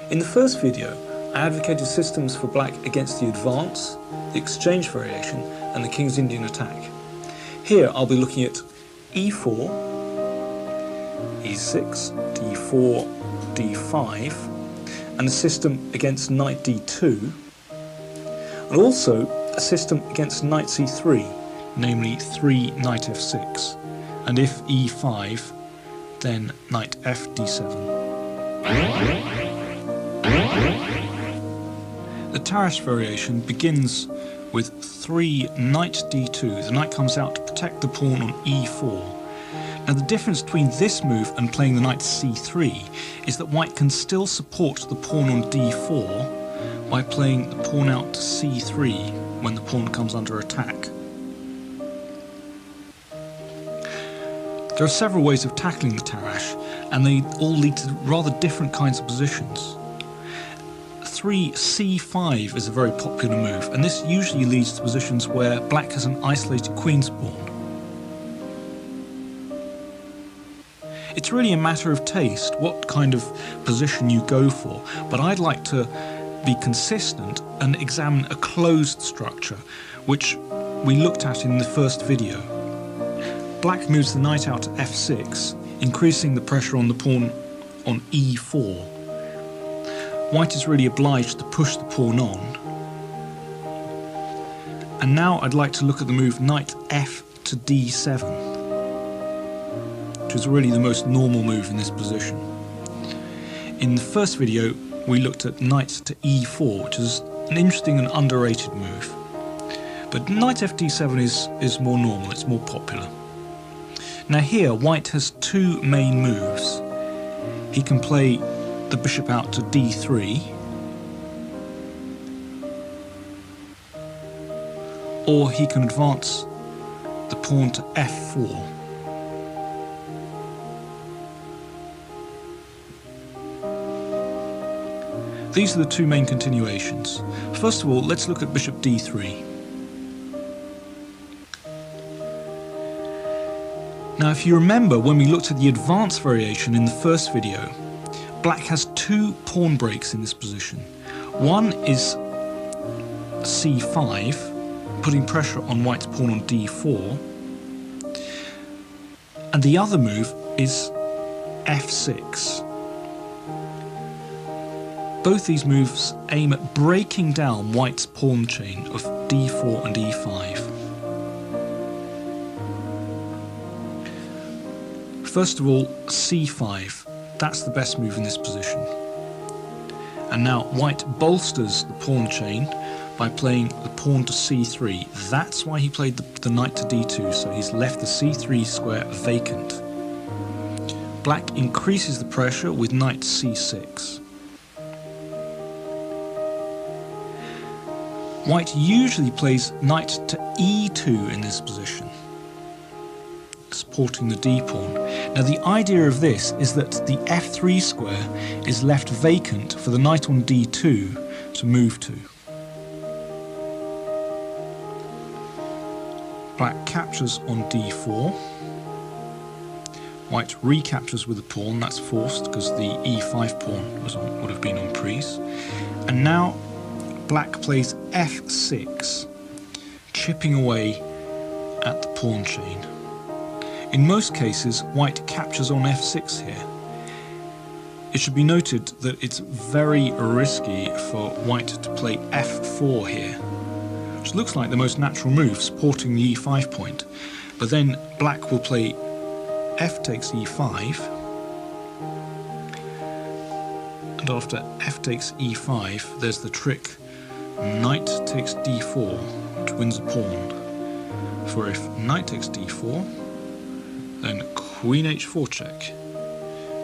In the first video, I advocated systems for black against the advance, the exchange variation, and the King's Indian attack. Here I'll be looking at e4, e6, d4, d5, and a system against knight d2, and also a system against knight c3, namely 3 knight f6, and if e5, then knight f d7. The Tarrasch variation begins with 3 knight d2. The knight comes out to protect the pawn on e4. Now the difference between this move and playing the knight c3 is that white can still support the pawn on d4 by playing the pawn out to c3 when the pawn comes under attack. There are several ways of tackling the Tarrasch, and they all lead to rather different kinds of positions. 3c5 is a very popular move, and this usually leads to positions where black has an isolated queen's pawn. It's really a matter of taste what kind of position you go for, but I'd like to be consistent and examine a closed structure, which we looked at in the first video. Black moves the knight out to f6, increasing the pressure on the pawn on e4. White is really obliged to push the pawn on. And now I'd like to look at the move knight f to d7, which is really the most normal move in this position. In the first video we looked at knight to e4, which is an interesting and underrated move. But knight f d7 is more normal, it's more popular. Now here white has two main moves. He can play the bishop out to d3, or he can advance the pawn to f4. These are the two main continuations. First of all, let's look at bishop d3. Now if you remember when we looked at the advance variation in the first video, black has two pawn breaks in this position. One is c5, putting pressure on white's pawn on d4, and the other move is f6. Both these moves aim at breaking down white's pawn chain of d4 and e5. First of all, c5. That's the best move in this position. And now white bolsters the pawn chain by playing the pawn to c3. That's why he played the knight to d2, so he's left the c3 square vacant. Black increases the pressure with knight c6. White usually plays knight to e2 in this position, supporting the d pawn. Now the idea of this is that the f3 square is left vacant for the knight on d2 to move to. Black captures on d4. White recaptures with the pawn, that's forced because the e5 pawn would have been on prise. And now black plays f6, chipping away at the pawn chain. In most cases, white captures on f6 here. It should be noted that it's very risky for white to play f4 here, which looks like the most natural move, supporting the e5 point. But then black will play f takes e5, and after f takes e5, there's the trick knight takes d4, which wins a pawn. For if knight takes d4, then queen h4 check,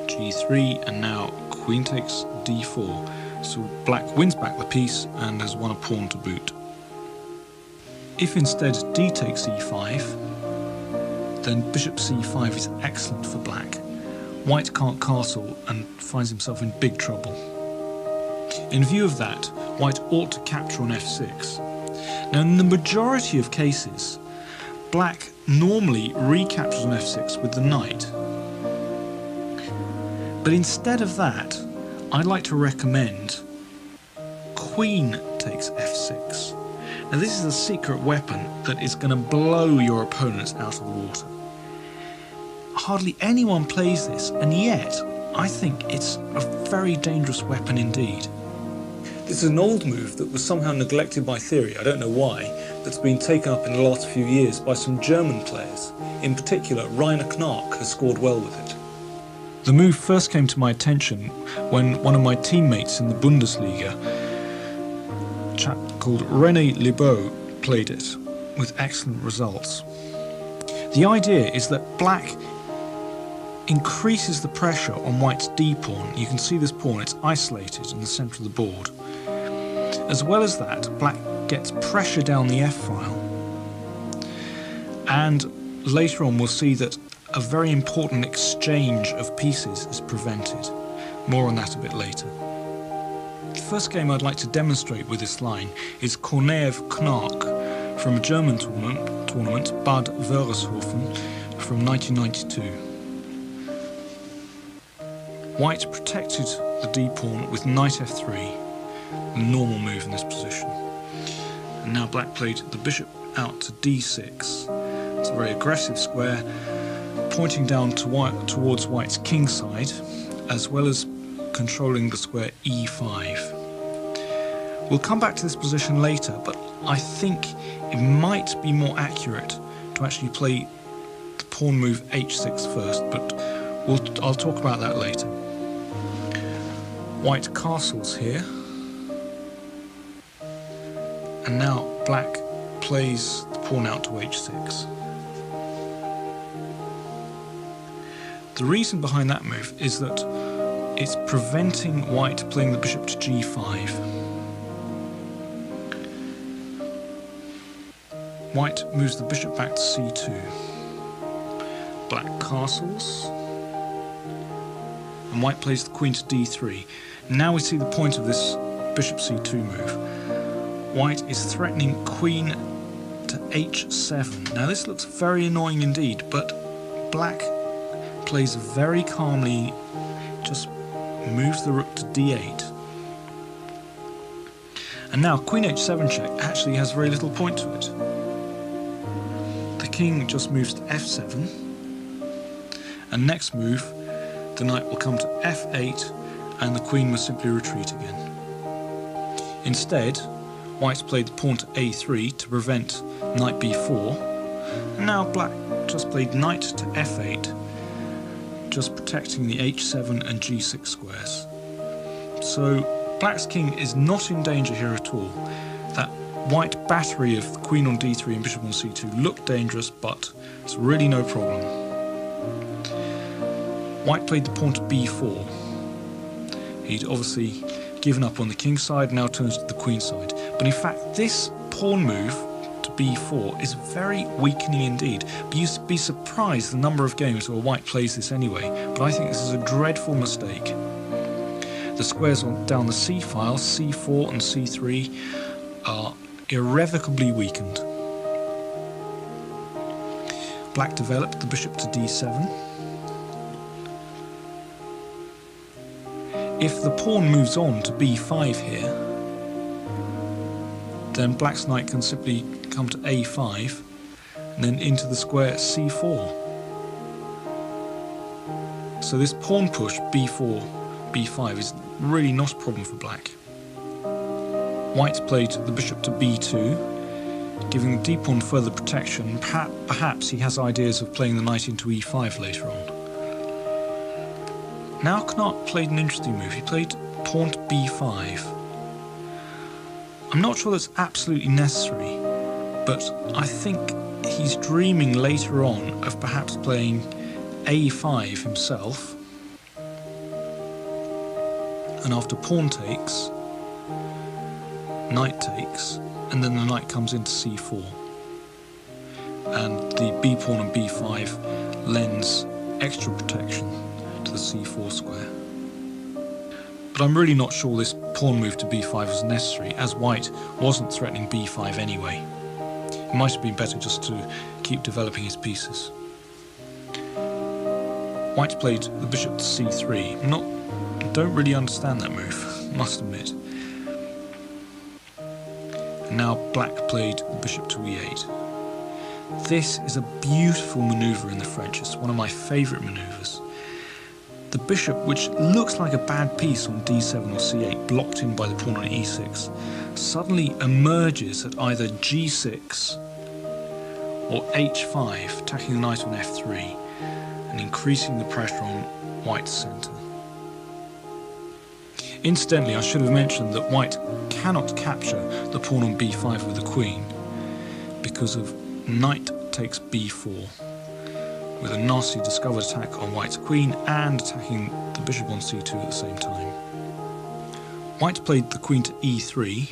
g3, and now queen takes d4. So black wins back the piece and has won a pawn to boot. If instead d takes e5, then bishop c5 is excellent for black. White can't castle and finds himself in big trouble. In view of that, white ought to capture on f6. Now in the majority of cases, black normally recaptures on f6 with the knight. But instead of that, I'd like to recommend queen takes f6. Now this is a secret weapon that is going to blow your opponents out of the water. Hardly anyone plays this, and yet I think it's a very dangerous weapon indeed. This is an old move that was somehow neglected by theory, I don't know why, that's been taken up in the last few years by some German players. In particular, Rainer Knark has scored well with it. The move first came to my attention when one of my teammates in the Bundesliga, a chap called René Lebeau, played it with excellent results. The idea is that black increases the pressure on white's d-pawn. You can see this pawn, it's isolated in the centre of the board. As well as that, black gets pressure down the f-file, and later on we'll see that a very important exchange of pieces is prevented. More on that a bit later. The first game I'd like to demonstrate with this line is Kornev-Knark from a German tournament, Bad Wörishofen, from 1992. White protected the d-pawn with knight f3, a normal move in this position. And now black played the bishop out to d6. It's a very aggressive square, pointing down to towards white's king side, as well as controlling the square e5. We'll come back to this position later, but I think it might be more accurate to actually play the pawn move h6 first, but I'll talk about that later. White castles here, and now black plays the pawn out to h6. The reason behind that move is that it's preventing white playing the bishop to g5. White moves the bishop back to c2. Black castles, and white plays the queen to d3. Now we see the point of this bishop c2 move. White is threatening queen to h7. Now this looks very annoying indeed, but black plays very calmly, just moves the rook to d8. And now queen h7 check actually has very little point to it. The king just moves to f7, and next move the knight will come to f8 and the queen must simply retreat again. Instead, white's played the pawn to a3 to prevent knight b4, and now black just played knight to f8, just protecting the h7 and g6 squares. So black's king is not in danger here at all. That white battery of the queen on d3 and bishop on c2 looked dangerous, but it's really no problem. White played the pawn to b4. He'd obviously given up on the king side, now turns to the queen side. But in fact, this pawn move to b4 is very weakening indeed. But you'd be surprised the number of games where white plays this anyway. But I think this is a dreadful mistake. The squares down the c file, c4 and c3, are irrevocably weakened. Black developed the bishop to d7. If the pawn moves on to b5 here, then black's knight can simply come to a5 and then into the square c4. So this pawn push b4, b5 is really not a problem for black. White's played the bishop to b2, giving the d-pawn further protection. Perhaps he has ideas of playing the knight into e5 later on. Now Knark played an interesting move. He played pawn to b5. I'm not sure that's absolutely necessary, but I think he's dreaming later on of perhaps playing a5 himself, and after pawn takes, knight takes, and then the knight comes into c4, and the b-pawn and b5 lends extra protection to the c4 square. But I'm really not sure this pawn move to b5 was necessary, as white wasn't threatening b5 anyway. It might have been better just to keep developing his pieces. White played the bishop to c3. I'm not don't really understand that move, must admit. And now black played the bishop to e8. This is a beautiful manoeuvre in the French. It's one of my favourite manoeuvres. The bishop, which looks like a bad piece on d7 or c8, blocked in by the pawn on e6, suddenly emerges at either g6 or h5, attacking the knight on f3 and increasing the pressure on white's centre. Incidentally, I should have mentioned that white cannot capture the pawn on b5 with the queen because of knight takes b4, with a nasty discovered attack on white's queen and attacking the bishop on c2 at the same time. White played the queen to e3,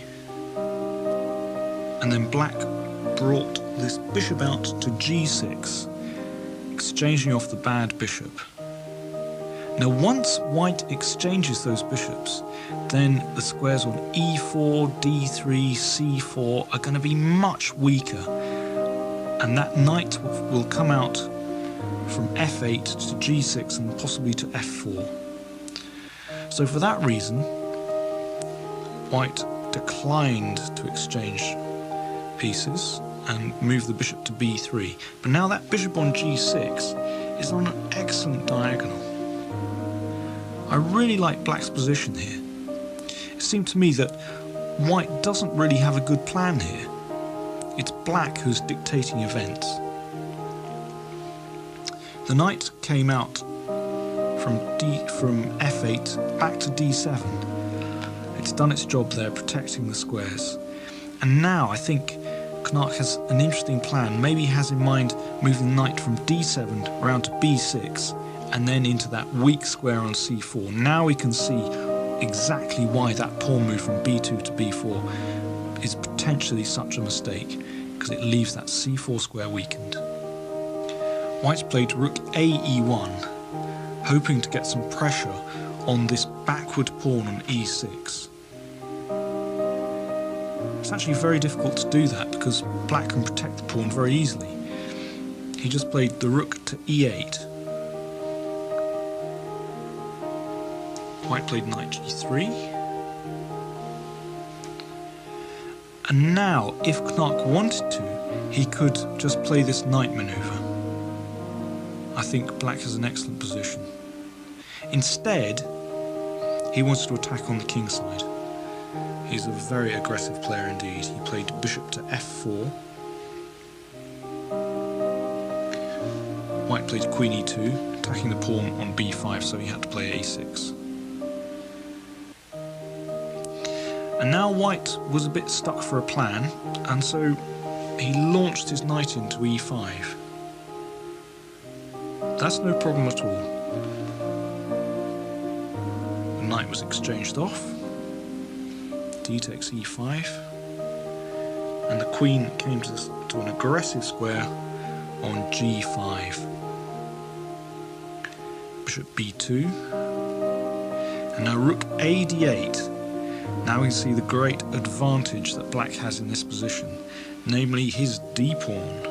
and then black brought this bishop out to g6, exchanging off the bad bishop. Now once white exchanges those bishops, then the squares on e4, d3, c4 are going to be much weaker, and that knight will come out from f8 to g6 and possibly to f4. So for that reason, white declined to exchange pieces and move the bishop to b3. But now that bishop on g6 is on an excellent diagonal. I really like black's position here. It seemed to me that white doesn't really have a good plan here. It's black who's dictating events. The knight came out from f8 back to d7. It's done its job there, protecting the squares. And now I think Knark has an interesting plan. Maybe he has in mind moving the knight from d7 around to b6 and then into that weak square on c4. Now we can see exactly why that pawn move from b2 to b4 is potentially such a mistake, because it leaves that c4 square weakened. White's played rook a e1, hoping to get some pressure on this backward pawn on e6. It's actually very difficult to do that because black can protect the pawn very easily. He just played the rook to e8. White played knight g3. And now, if Knark wanted to, he could just play this knight manoeuvre. I think black has an excellent position. Instead, he wants to attack on the king side. He's a very aggressive player indeed. He played bishop to f4. White played queen e2, attacking the pawn on b5, so he had to play a6. And now white was a bit stuck for a plan, and so he launched his knight into e5. That's no problem at all. The knight was exchanged off. D takes e5. And the queen came to an aggressive square on g5. Bishop b2. And now rook a d8. Now we can see the great advantage that black has in this position, namely his d-pawn.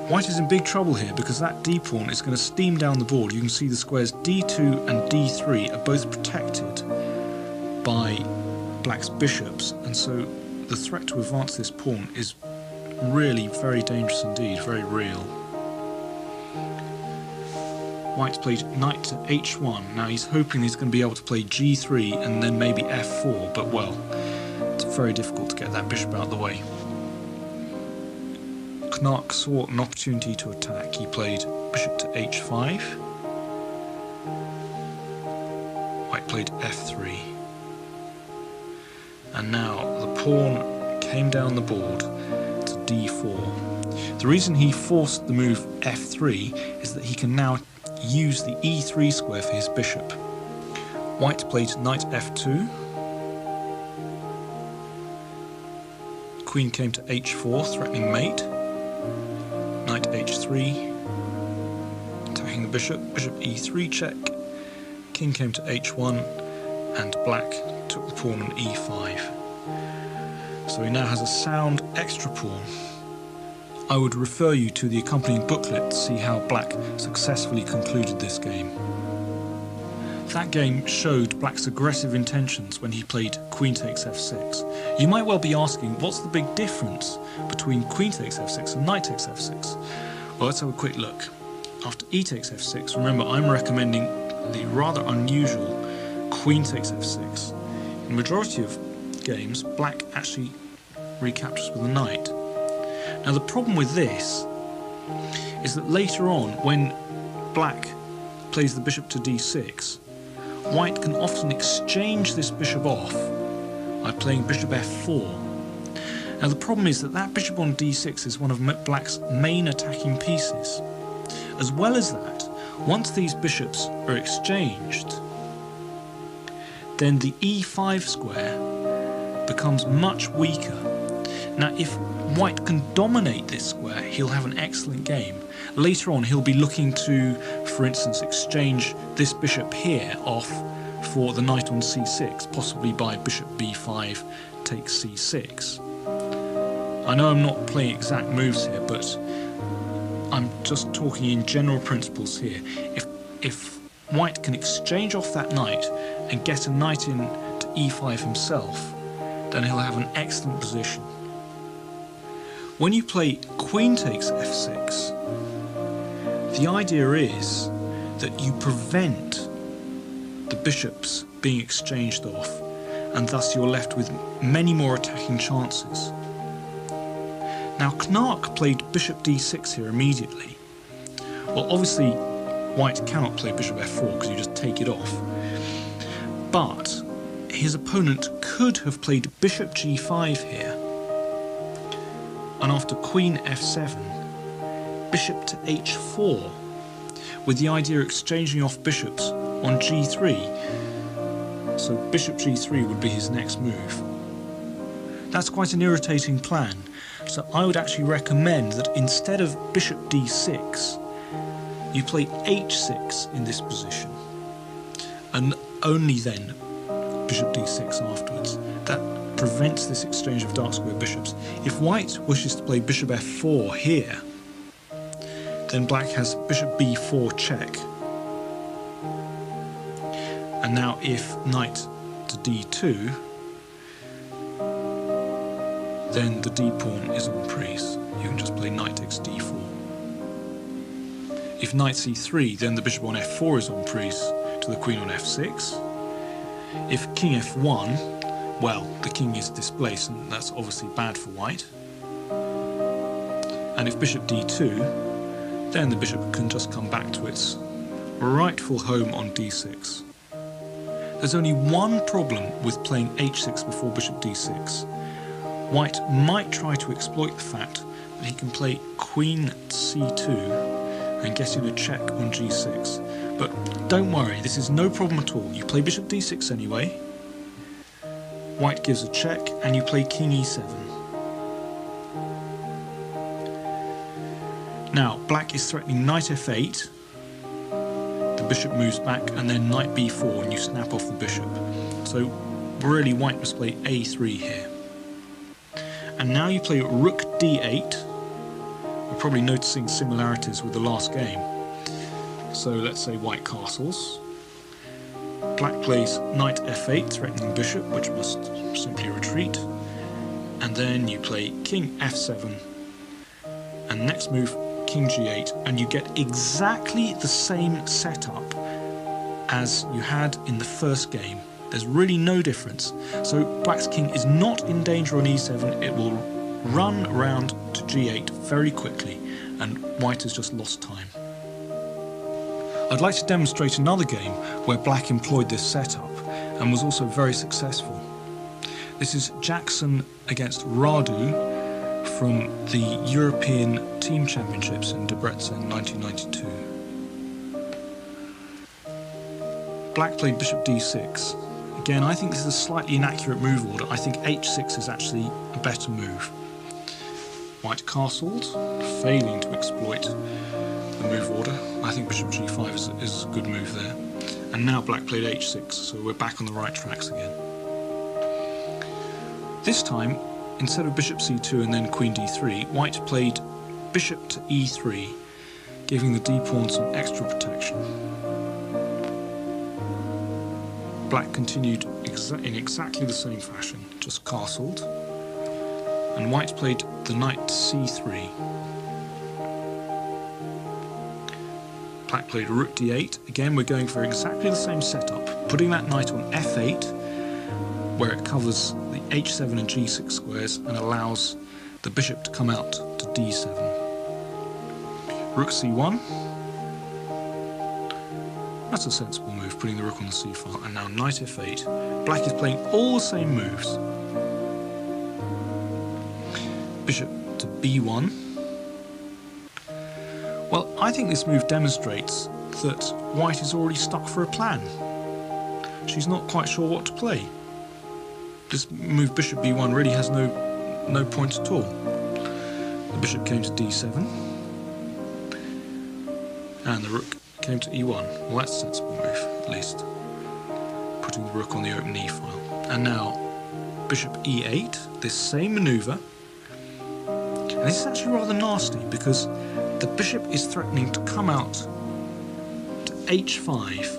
White is in big trouble here because that d-pawn is going to steam down the board. You can see the squares d2 and d3 are both protected by black's bishops, and so the threat to advance this pawn is really very dangerous indeed, very real. White's played knight to h1. Now he's hoping he's going to be able to play g3 and then maybe f4, but well, it's very difficult to get that bishop out of the way. Knark saw an opportunity to attack. He played bishop to h5. White played f3. And now the pawn came down the board to d4. The reason he forced the move f3 is that he can now use the e3 square for his bishop. White played knight f2. Queen came to h4, threatening mate. Knight h3, attacking the bishop. Bishop e3 check. King came to h1, and black took the pawn on e5. So he now has a sound extra pawn I would refer you to the accompanying booklet to see how black successfully concluded this game. That game showed black's aggressive intentions when he played queen takes f6. You might well be asking, what's the big difference between queen takes f6 and knight takes f6? Well, let's have a quick look. After e takes f6, remember I'm recommending the rather unusual queen takes f6. In the majority of games, black actually recaptures with a knight. Now the problem with this is that later on, when black plays the bishop to d6, white can often exchange this bishop off by playing bishop f4. Now the problem is that that bishop on d6 is one of black's main attacking pieces. As well as that, once these bishops are exchanged, then the e5 square becomes much weaker. Now if white can dominate this square, he'll have an excellent game. Later on he'll be looking to, for instance, exchange this bishop here off for the knight on c6, possibly by bishop b5 takes c6. I know I'm not playing exact moves here, but I'm just talking in general principles here. If white can exchange off that knight and get a knight in to e5 himself, then he'll have an excellent position. When you play queen takes f6, the idea is that you prevent the bishops being exchanged off, and thus you're left with many more attacking chances. Now Knark played bishop d6 here immediately. Well, obviously white cannot play bishop f4 because you just take it off, but his opponent could have played bishop g5 here, and after queen f7, bishop to h4, with the idea of exchanging off bishops on g3. So bishop g3 would be his next move. That's quite an irritating plan, so I would actually recommend that instead of bishop d6, you play h6 in this position, and only then bishop d6 afterwards. That prevents this exchange of dark square bishops. If white wishes to play bishop f4 here, then black has bishop b4 check. And now if knight to d2, then the d pawn is en prise. You can just play knight takes d4. If knight c3, then the bishop on f4 is en prise to the queen on f6. If king f1, well, the king is displaced, and that's obviously bad for white. And if bishop d2, then the bishop can just come back to its rightful home on d6. There's only one problem with playing h6 before bishop d6. White might try to exploit the fact that he can play queen c2 and get in a check on g6. But don't worry, this is no problem at all. You play bishop d6 anyway, white gives a check, and you play king e7. Now, black is threatening knight f8, the bishop moves back, and then knight b4, and you snap off the bishop. So really white must play a3 here. And now you play rook d8. You're probably noticing similarities with the last game. So let's say white castles. Black plays knight f8, threatening bishop, which must simply retreat. And then you play king f7, and next move king g8, and you get exactly the same setup as you had in the first game. There's really no difference. So black's king is not in danger on e7, it will run around to g8 very quickly, and white has just lost time. I'd like to demonstrate another game where black employed this setup and was also very successful. This is Jackson against Radu from the European Team Championships in Debrecen 1992. Black played bishop d6. Again, I think this is a slightly inaccurate move order. I think h6 is actually a better move. White castled, failing to exploit the move order. I think bishop g5 is a good move there. And now black played h6, so we're back on the right tracks again. This time, instead of bishop c2 and then queen d3, white played bishop to e3, giving the d-pawn some extra protection. Black continued in exactly the same fashion, just castled, and white played the knight to c3. Black played rook d8. Again, we're going for exactly the same setup, putting that knight on f8, where it covers the h7 and g6 squares and allows the bishop to come out to d7. Rook c1. That's a sensible move, putting the rook on the c file. And now knight f8. Black is playing all the same moves. Bishop to b1. Well, I think this move demonstrates that white is already stuck for a plan. She's not quite sure what to play. This move bishop b1 really has no point at all. The bishop came to d7, and the rook came to e1. Well, that's a sensible move, at least. Putting the rook on the open e file. And now bishop e8, this same manoeuvre. And this is actually rather nasty because the bishop is threatening to come out to h5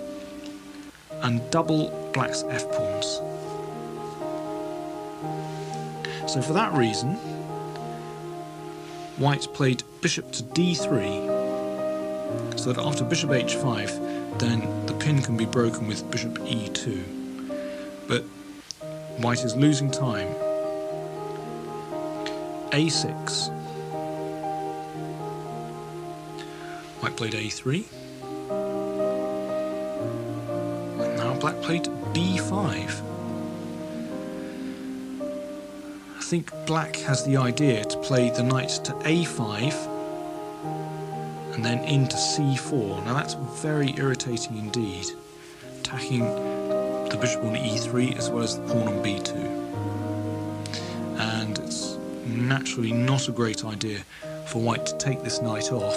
and double black's f-pawns. So for that reason, white played bishop to d3, so that after bishop h5, then the pin can be broken with bishop e2. But white is losing time. a6. White played a3. And now black played b5. I think black has the idea to play the knight to a5 and then into c4. Now that's very irritating indeed, attacking the bishop on e3 as well as the pawn on b2. And it's naturally not a great idea for white to take this knight off,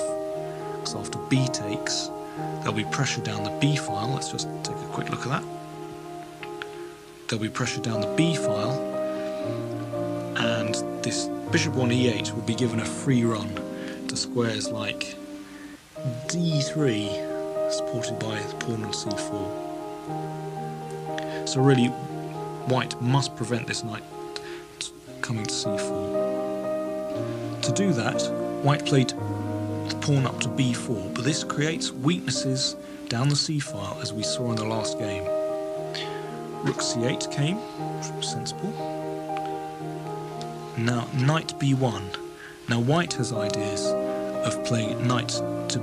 because after b takes, there'll be pressure down the b file. Let's just take a quick look at that. There'll be pressure down the b file, and this bishop on e8 will be given a free run to squares like d3, supported by the pawn on c4. So really, white must prevent this knight coming to c4. To do that, white played the pawn up to b4, but this creates weaknesses down the c file, as we saw in the last game. Rook c8 came, which was sensible. Now knight b1. Now white has ideas of playing knight to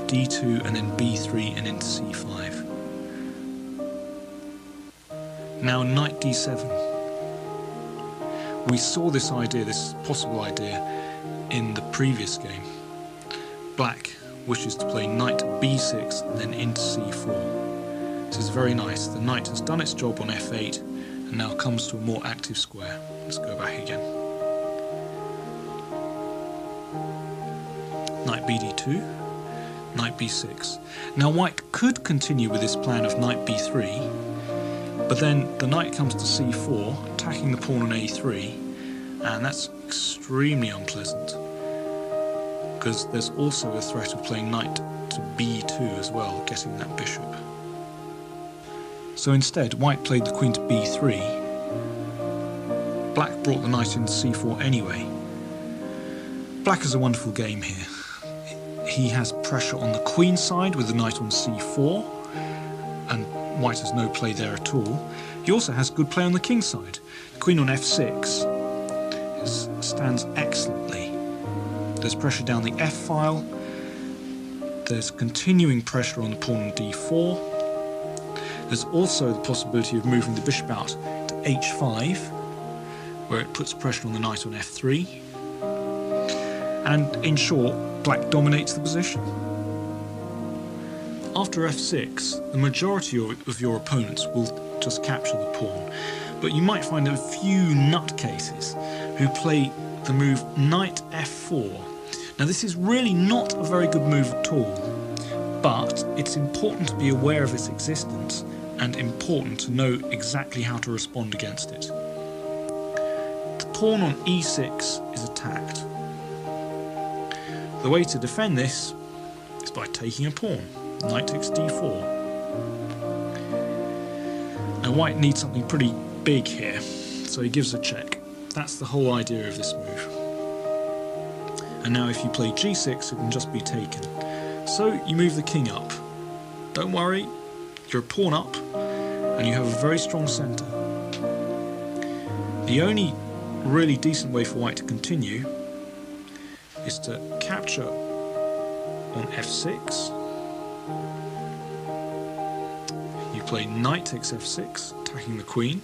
d2 and then b3 and into c5. Now knight d7. We saw this idea, this possible idea, in the previous game. Black wishes to play knight b6 and then into c4. This is very nice. The knight has done its job on f8 and now comes to a more active square. Let's go back again. Knight bd2, knight b6. Now white could continue with this plan of knight b3, but then the knight comes to c4, attacking the pawn on a3, and that's extremely unpleasant, because there's also a threat of playing knight to b2 as well, getting that bishop. So instead, white played the queen to b3. Black brought the knight into c4 anyway. Black has a wonderful game here. He has pressure on the queen side with the knight on c4, and white has no play there at all. He also has good play on the king side. The queen on f6 stands excellently. There's pressure down the f file. There's continuing pressure on the pawn on d4. There's also the possibility of moving the bishop out to h5, where it puts pressure on the knight on f3. And in short, black dominates the position. After f6, the majority of your opponents will just capture the pawn, but you might find a few nutcases who play the move knight f4. Now this is really not a very good move at all, but it's important to be aware of its existence and important to know exactly how to respond against it. The pawn on e6 is attacked. The way to defend this is by taking a pawn. Knight takes d4. Now white needs something pretty big here, so he gives a check. That's the whole idea of this move. And now if you play g6, it can just be taken. So you move the king up. Don't worry, you're a pawn up, and you have a very strong centre. The only really decent way for white to continue is to capture on f6. You play knight takes f6, attacking the queen.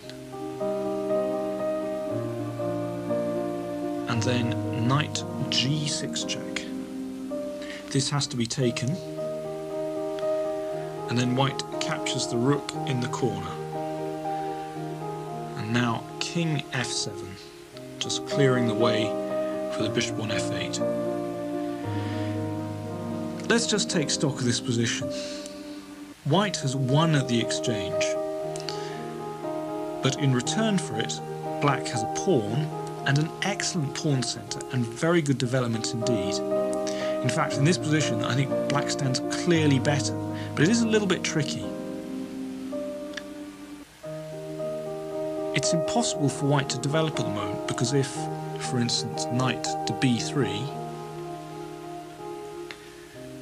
And then knight g6 check. This has to be taken. And then white captures the rook in the corner. And now king f7, just clearing the way for the bishop on f8. Let's just take stock of this position. White has won at the exchange, but in return for it, black has a pawn and an excellent pawn centre and very good development indeed. In fact, in this position, I think black stands clearly better, but it is a little bit tricky. It's impossible for white to develop at the moment, because if, for instance, knight to b3,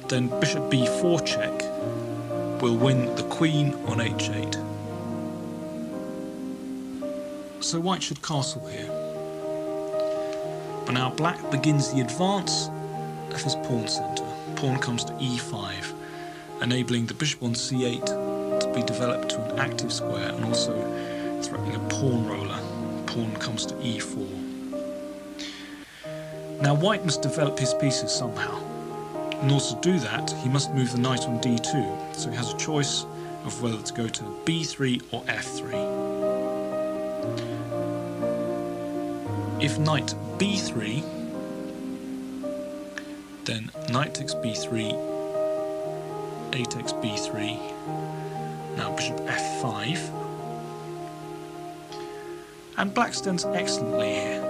then bishop b4 check will win the queen on h8. So white should castle here. But now black begins the advance of his pawn centre. Pawn comes to e5, enabling the bishop on c8 to be developed to an active square, and also threatening a pawn roller. Pawn comes to e4. Now white must develop his pieces somehow. In order to do that, he must move the knight on d2, so he has a choice of whether to go to b3 or f3. If knight b3, then knight takes b3, a takes b3, now bishop f5, and black stands excellently here.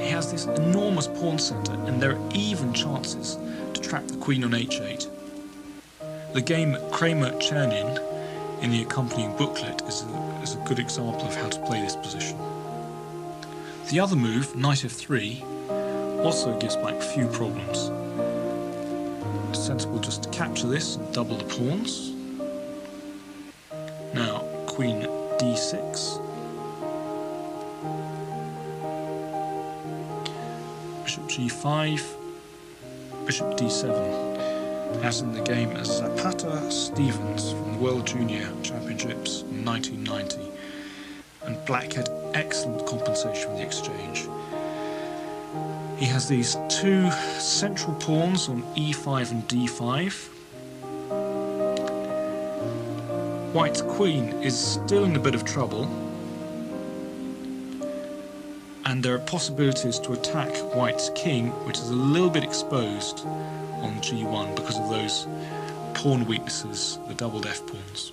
He has this enormous pawn centre, and there are even chances to trap the queen on h8. The game Kramer-Chernin in the accompanying booklet is a good example of how to play this position. The other move, knight f3, also gives black few problems. It's sensible just to capture this and double the pawns. Now queen d6, bishop g5, bishop d7, as in the game as Zapata Stevens from the World Junior Championships in 1990. And black had excellent compensation with the exchange. He has these two central pawns on e5 and d5. White's queen is still in a bit of trouble, and there are possibilities to attack white's king, which is a little bit exposed on g1 because of those pawn weaknesses, the doubled f-pawns.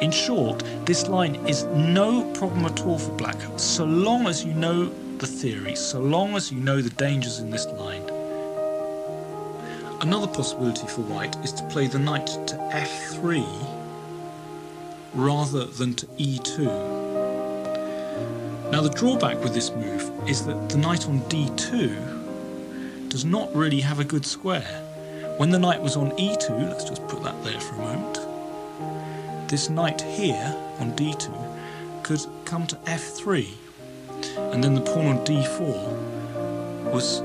In short, this line is no problem at all for black, so long as you know the theory, so long as you know the dangers in this line. Another possibility for white is to play the knight to f3 rather than to e2. Now the drawback with this move is that the knight on d2 does not really have a good square. When the knight was on e2, let's just put that there for a moment, this knight here on d2 could come to f3, and then the pawn on d4 was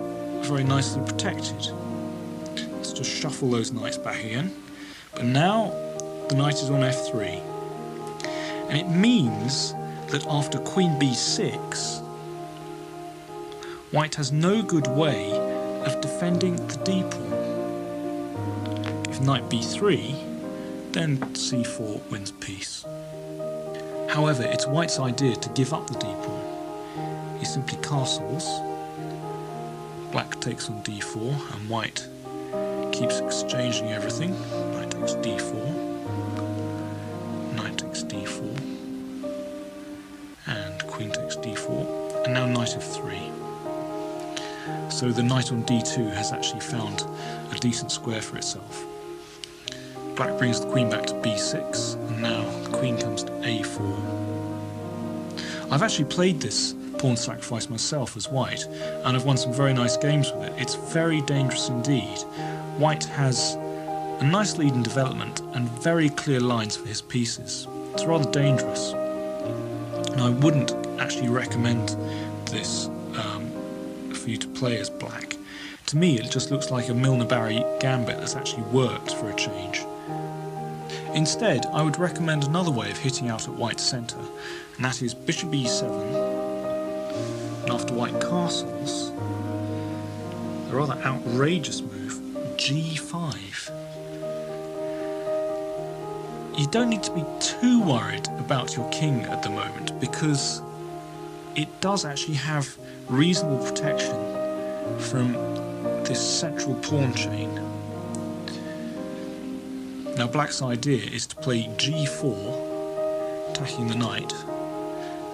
very nicely protected. Let's just shuffle those knights back again. But now the knight is on f3, and it means that after queen b6, white has no good way of defending the d-pawn. If knight b3, then c4 wins peace. However, it's white's idea to give up the d-pawn. He simply castles, black takes on d4, and white keeps exchanging everything. Knight takes d4, knight takes d4, and queen takes d4, and now knight f3. So So the knight on d2 has actually found a decent square for itself. Black brings the queen back to b6, and now the queen comes to a4. I've actually played this pawn sacrifice myself as white, and I've won some very nice games with it. It's very dangerous indeed. White has a nice lead in development and very clear lines for his pieces. It's rather dangerous, and I wouldn't actually recommend this for you to play as black. To me, it just looks like a Milner-Barry gambit that's actually worked for a change. Instead, I would recommend another way of hitting out at white's centre, and that is bishop e7, and after white castles, the rather outrageous move, g5. You don't need to be too worried about your king at the moment, because it does actually have reasonable protection from this central pawn chain. Now black's idea is to play g4, attacking the knight,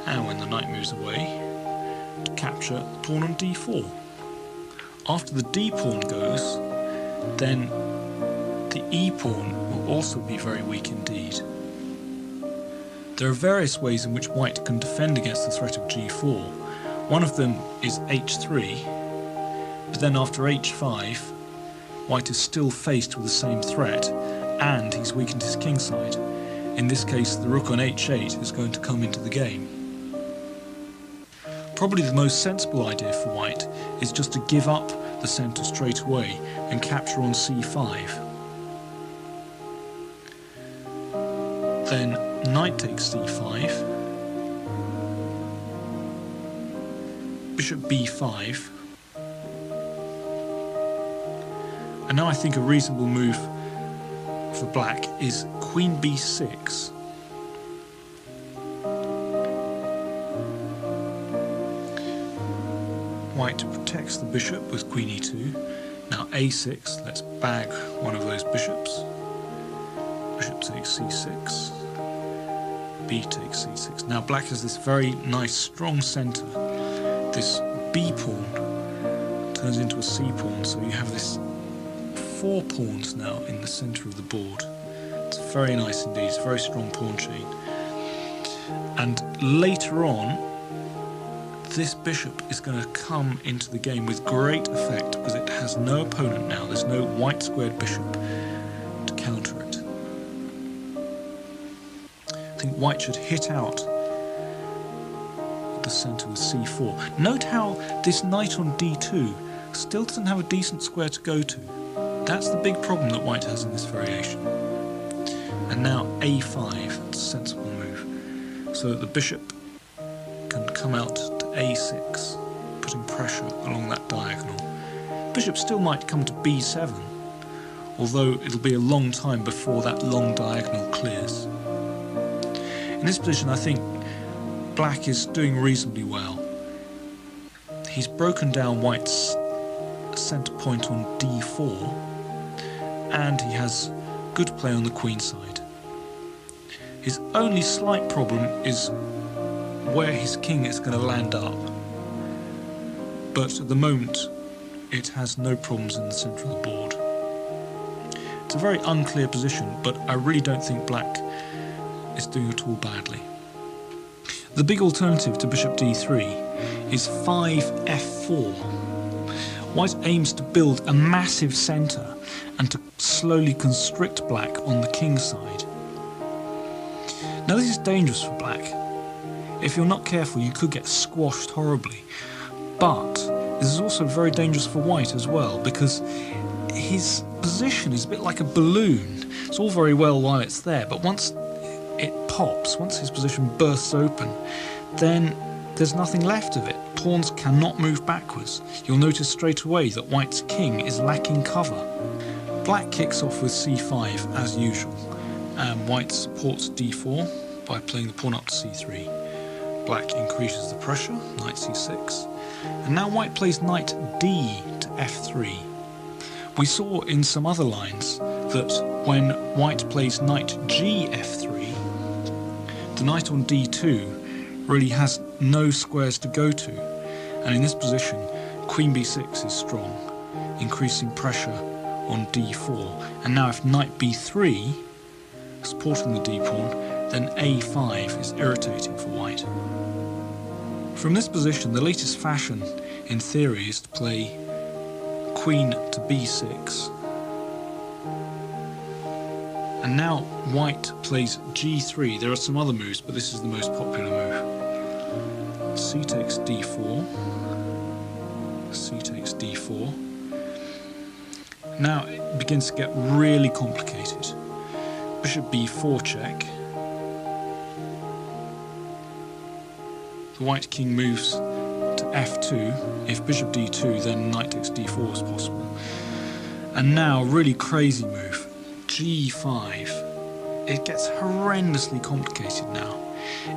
and when the knight moves away, to capture the pawn on d4. After the d pawn goes, then the e pawn will also be very weak indeed. There are various ways in which white can defend against the threat of g4. One of them is h3, but then after h5, white is still faced with the same threat, and he's weakened his kingside. In this case, the rook on h8 is going to come into the game. Probably the most sensible idea for white is just to give up the centre straight away and capture on c5. Then knight takes c5, bishop b5, and now I think a reasonable move for black is queen b6. White protects the bishop with queen e2. Now a6, let's bag one of those bishops. Bishop takes c6, b takes c6. Now black has this very nice strong centre. This b pawn turns into a c pawn, so you have this 4 pawns now in the centre of the board. It's very nice indeed, it's a very strong pawn chain. And later on, this bishop is going to come into the game with great effect because it has no opponent now. There's no white squared bishop to counter it. I think white should hit out the centre with c4. Note how this knight on d2 still doesn't have a decent square to go to. That's the big problem that white has in this variation. And now a5, that's a sensible move, so that the bishop can come out to a6, putting pressure along that diagonal. Bishop still might come to b7, although it'll be a long time before that long diagonal clears. In this position, I think black is doing reasonably well. He's broken down white's centre point on d4, and he has good play on the queen side. His only slight problem is where his king is going to land up, but at the moment it has no problems in the centre of the board. It's a very unclear position, but I really don't think black is doing it all badly. The big alternative to bishop d3 is 5f4. White aims to build a massive centre and to slowly constrict black on the king side. Now this is dangerous for black. If you're not careful, you could get squashed horribly. But this is also very dangerous for white as well, because his position is a bit like a balloon. It's all very well while it's there, but once it pops, once his position bursts open, then there's nothing left of it. Pawns cannot move backwards. You'll notice straight away that white's king is lacking cover. Black kicks off with c5 as usual, and white supports d4 by playing the pawn up to c3. Black increases the pressure, knight c6, and now white plays knight d to f3. We saw in some other lines that when white plays knight g f3, the knight on d2 really has no squares to go to, and in this position queen b6 is strong, increasing pressure on d4. And now if knight b3, supporting the d-pawn, then a5 is irritating for white. From this position, the latest fashion, in theory, is to play queen to b6. And now white plays g3. There are some other moves, but this is the most popular move. C takes d4. C takes d4. Now it begins to get really complicated. Bishop b4 check. The white king moves to f2. If bishop d2, then knight takes d4 is possible. And now, really crazy move, g5. It gets horrendously complicated now.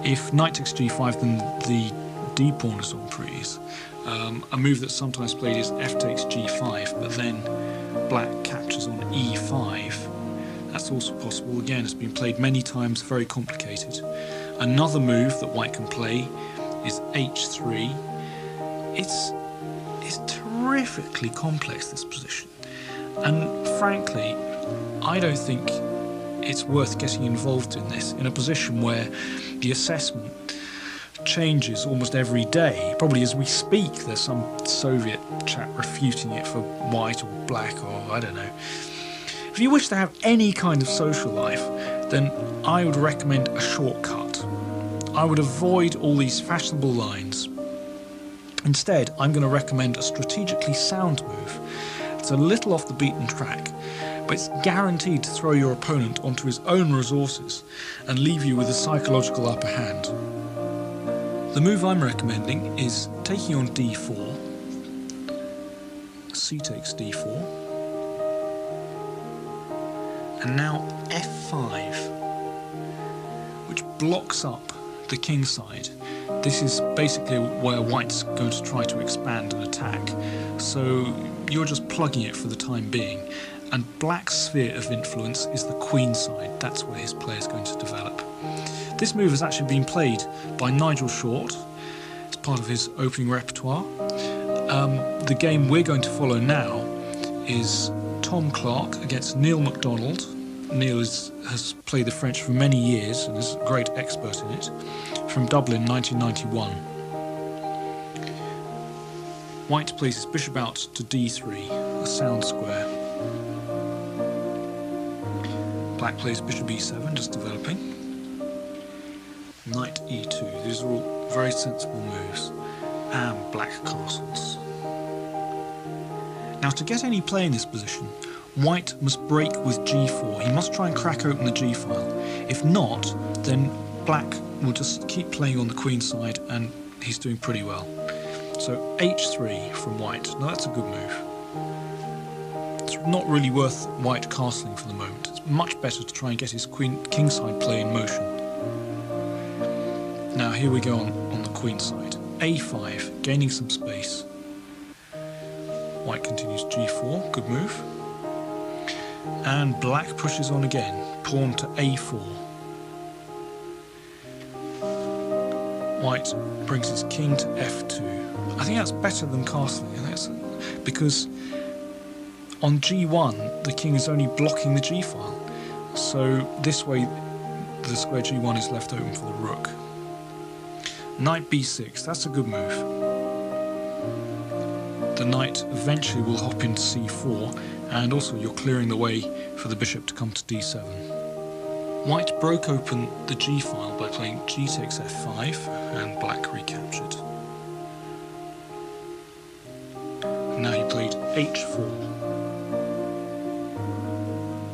If knight takes g5, then the d-pawn is on freeze. A move that's sometimes played is f takes g5, but then black captures on e5. That's also possible. Again, it's been played many times, very complicated. Another move that white can play is h3. It's terrifically complex, this position. And frankly, I don't think it's worth getting involved in this in a position where the assessment changes almost every day. Probably as we speak, there's some Soviet chap refuting it for white or black, or I don't know. If you wish to have any kind of social life, then I would recommend a shortcut. I would avoid all these fashionable lines. Instead, I'm going to recommend a strategically sound move. It's a little off the beaten track, but it's guaranteed to throw your opponent onto his own resources and leave you with a psychological upper hand. The move I'm recommending is taking on d4, c takes d4, and now f5, which blocks up the king side. This is basically where white's going to try to expand and attack, so you're just plugging it for the time being. And black's sphere of influence is the queen side. That's where his play is going to develop. This move has actually been played by Nigel Short. It's part of his opening repertoire. The game we're going to follow now is Tom Clark against Neil MacDonald. Neil has played the French for many years and is a great expert in it. From Dublin, 1991. White plays his bishop out to d3, a sound square. Black plays bishop e7, just developing. Knight e2, these are all very sensible moves. And black castles. Now to get any play in this position, white must break with g4. He must try and crack open the g file. If not, then black will just keep playing on the queen side, and he's doing pretty well. So h3 from white. Now that's a good move. It's not really worth white castling for the moment. It's much better to try and get his king side play in motion. Now here we go on the queen side. a5, gaining some space. White continues g4, good move. And black pushes on again, pawn to a4. White brings his king to f2. I think that's better than castling, because on g1 the king is only blocking the g file. So this way the square g1 is left open for the rook. Knight b6, that's a good move. The knight eventually will hop into c4, and also you're clearing the way for the bishop to come to d7. White broke open the g file by playing g takes f5, and black recaptured. Now he played h4.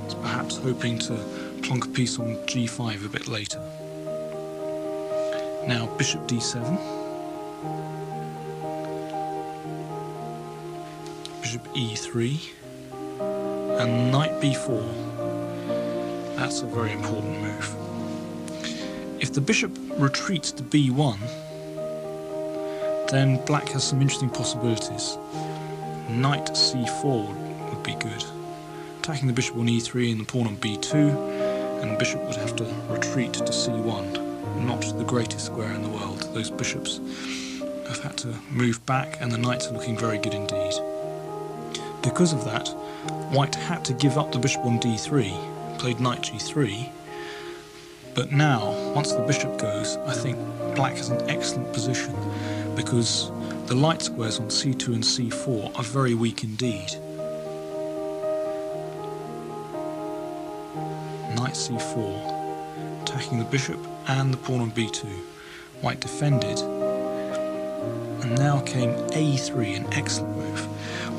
He's perhaps hoping to plonk a piece on g5 a bit later. Now bishop d7, bishop e3, and knight b4. That's a very important move. If the bishop retreats to b1, then black has some interesting possibilities. Knight c4 would be good. Attacking the bishop on e3 and the pawn on b2, and the bishop would have to retreat to c1. Not the greatest square in the world. Those bishops have had to move back, and the knights are looking very good indeed. Because of that, white had to give up the bishop on d3, played knight g3, but now, once the bishop goes, I think black has an excellent position, because the light squares on c2 and c4 are very weak indeed. Knight c4, attacking the bishop and the pawn on b2. White defended, and now came a3, an excellent move.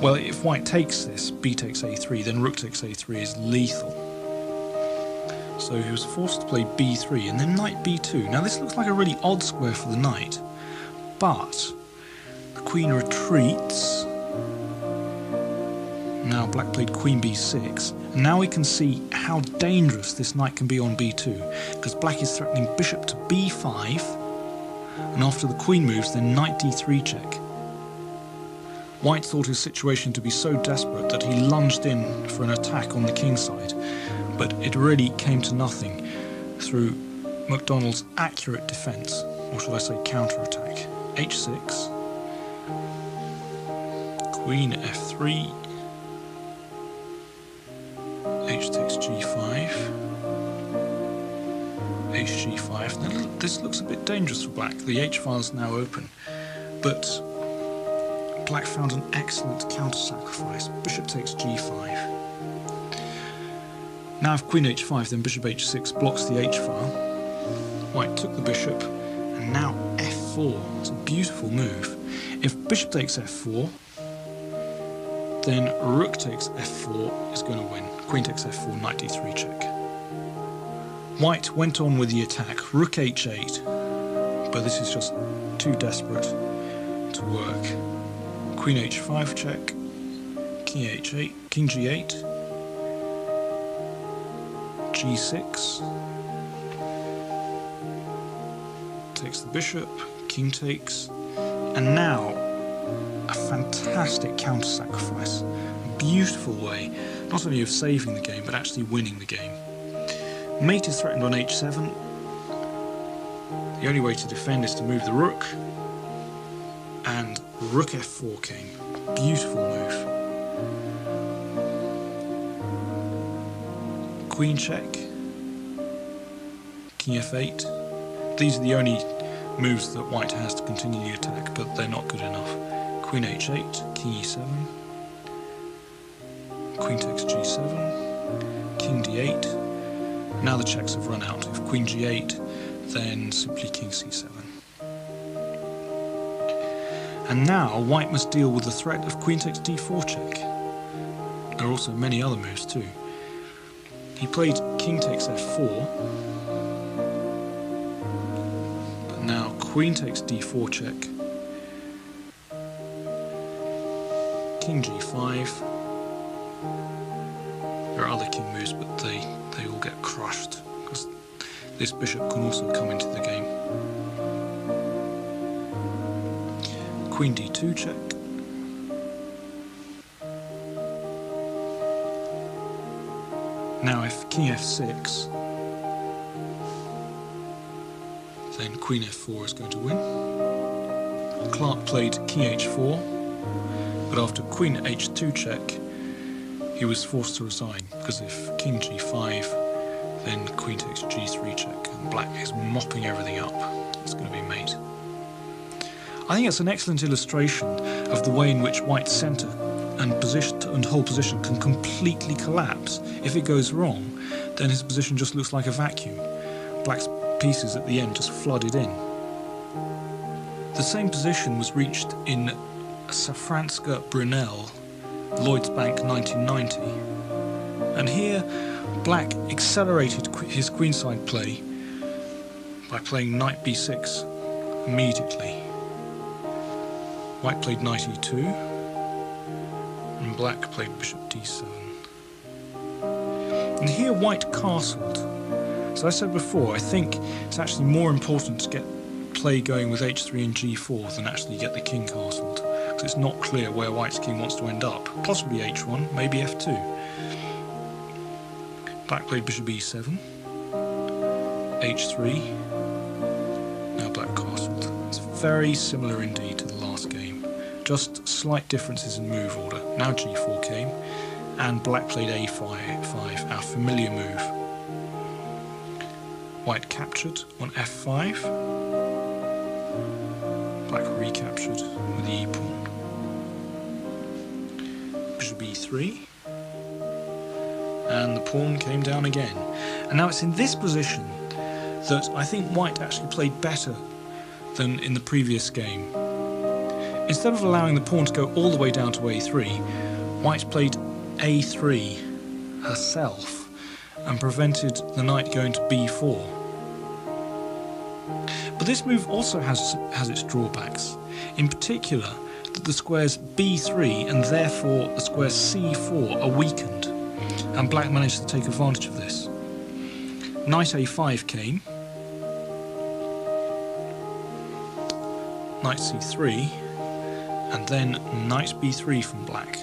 Well, if white takes this, b takes a3, then rook takes a3 is lethal. So he was forced to play b3, and then knight b2. Now this looks like a really odd square for the knight, but the queen retreats. Now black played queen b6, and now we can see how dangerous this knight can be on b2, because black is threatening bishop to b5, and after the queen moves, then knight d3 check. White thought his situation to be so desperate that he lunged in for an attack on the king side, but it really came to nothing through MacDonald's accurate defence, or should I say counter-attack. h6, queen f3, h takes g5, hg5. Now this looks a bit dangerous for black. The h-file is now open, but black found an excellent counter-sacrifice. Bishop takes g5. Now if queen h5, then bishop h6 blocks the h-file. White took the bishop, and now f4. It's a beautiful move. If bishop takes f4, then rook takes f4 is going to win. Queen takes f4, knight d3 check. White went on with the attack, rook h8, but this is just too desperate to work. Queen h5 check, king h8, king g8, g6, takes the bishop, king takes, and now a fantastic counter-sacrifice. A beautiful way, not only of saving the game, but actually winning the game. Mate is threatened on h7. The only way to defend is to move the rook, and rook f4 came. Beautiful move. Queen check, king f8. These are the only moves that white has to continue the attack, but they're not good enough. Queen h8, king e7, queen takes g7, king d8. Now the checks have run out. If queen g8, then simply king c7. And now white must deal with the threat of queen takes d4 check. There are also many other moves too. He played king takes f4, but now queen takes d4 check, king g5. There are other king moves, but they all get crushed, because this bishop can also come into the game. Queen d2 check. Now if king f6, then queen f4 is going to win. Clark played king h4, but after queen h2 check, he was forced to resign, because if king g5, then queen takes g3 check, and black is mopping everything up. It's going to be mate. I think it's an excellent illustration of the way in which white's centre and whole position can completely collapse. If it goes wrong, then his position just looks like a vacuum. Black's pieces at the end just flooded in. The same position was reached in Safranska Brunel, Lloyds Bank 1990. And here, black accelerated his queenside play by playing knight b6 immediately. White played knight e2, and black played bishop d7. And here white castled. As I said before, I think it's actually more important to get play going with h3 and g4 than actually get the king castled, because it's not clear where white's king wants to end up. Possibly h1, maybe f2. Black played bishop e7, h3, now black castled. It's very similar indeed to the last game, just slight differences in move order. Now g4 came, and black played a5, our familiar move. White captured on f5, black recaptured with the e-pawn. Bishop e3, and the pawn came down again. And now it's in this position that I think white actually played better than in the previous game. Instead of allowing the pawn to go all the way down to a3, white played a3 herself and prevented the knight going to b4. But this move also has its drawbacks, in particular that the squares b3 and therefore the squares c4 are weakened, and black managed to take advantage of this. Knight a5 came, knight c3, and then knight b3 from black,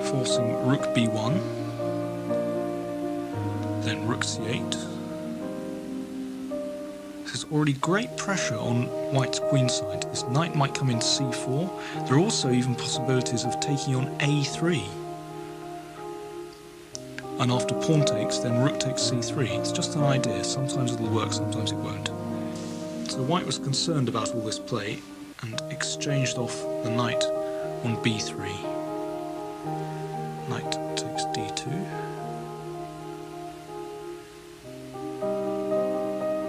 forcing rook b1, then rook c8. There's already great pressure on white's queenside. This knight might come into c4. There are also even possibilities of taking on a3. And after pawn takes, then rook takes c3. It's just an idea. Sometimes it'll work, sometimes it won't. So white was concerned about all this play and exchanged off the knight on b3. Knight takes d2.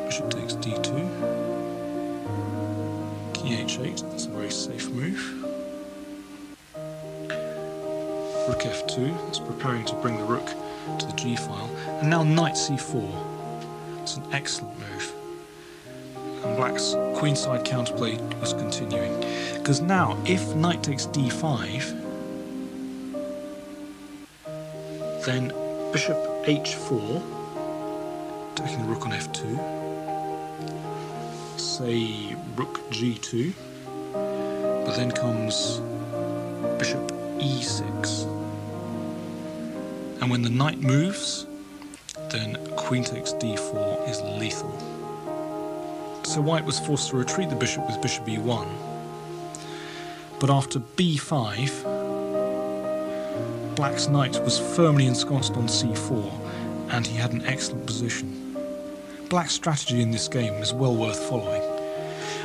Bishop takes d2. King h8, that's a very safe move. Rook f2, that's preparing to bring the rook to the g file. And now knight c4. It's an excellent move. And black's queenside counterplay was continuing. Because now, if knight takes d5, then bishop h4, taking the rook on f2, say rook g2, but then comes bishop e6. And when the knight moves, then queen takes d4 is lethal. So white was forced to retreat the bishop with bishop e1, but after b5, black's knight was firmly ensconced on c4, and he had an excellent position. Black's strategy in this game is well worth following,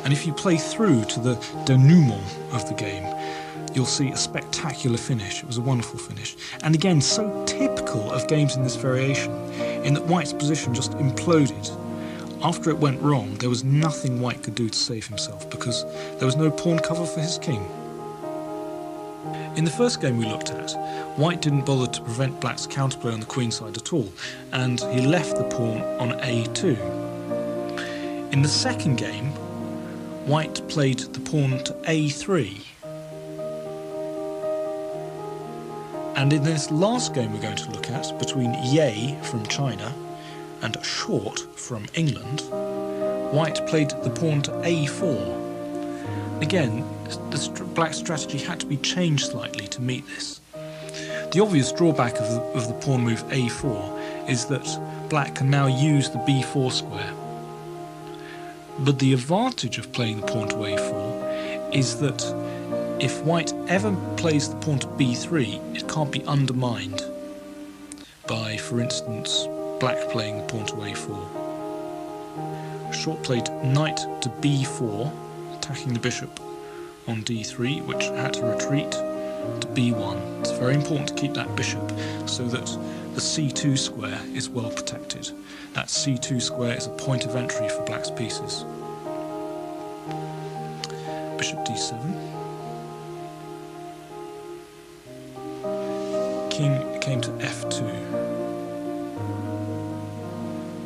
and if you play through to the denouement of the game, you'll see a spectacular finish. It was a wonderful finish, and again so typical of games in this variation, in that white's position just imploded. After it went wrong, there was nothing white could do to save himself, because there was no pawn cover for his king. In the first game we looked at, white didn't bother to prevent black's counterplay on the queen side at all, and he left the pawn on a2. In the second game, white played the pawn to a3. And in this last game we're going to look at, between Ye from China and Short from England, white played the pawn to a4. Again, black's strategy had to be changed slightly to meet this. The obvious drawback of the pawn move a4 is that black can now use the b4 square. But the advantage of playing the pawn to a4 is that if white ever plays the pawn to b3, it can't be undermined by, for instance, black playing the pawn to a4. Short played knight to b4, attacking the bishop on d3, which had to retreat to b1. It's very important to keep that bishop so that the c2 square is well protected. That c2 square is a point of entry for black's pieces. Bishop d7. King came to f2.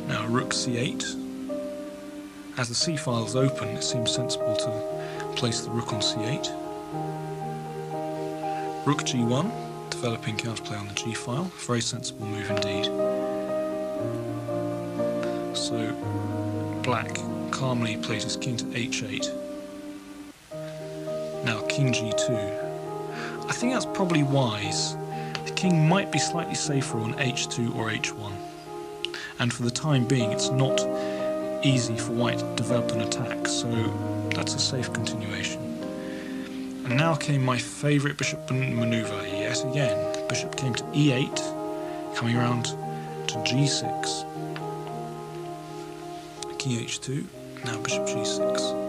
Now rook c8. As the c-file is open, it seems sensible to place the rook on c8. Rook g1, developing counterplay on the g-file. Very sensible move indeed. So black calmly plays his king to h8. Now king g2. I think that's probably wise. The king might be slightly safer on h2 or h1. And for the time being, it's not easy for white to develop an attack, so that's a safe continuation. And now came my favourite bishop manoeuvre yet again. Bishop came to e8, coming around to g6, key h2, now bishop g6.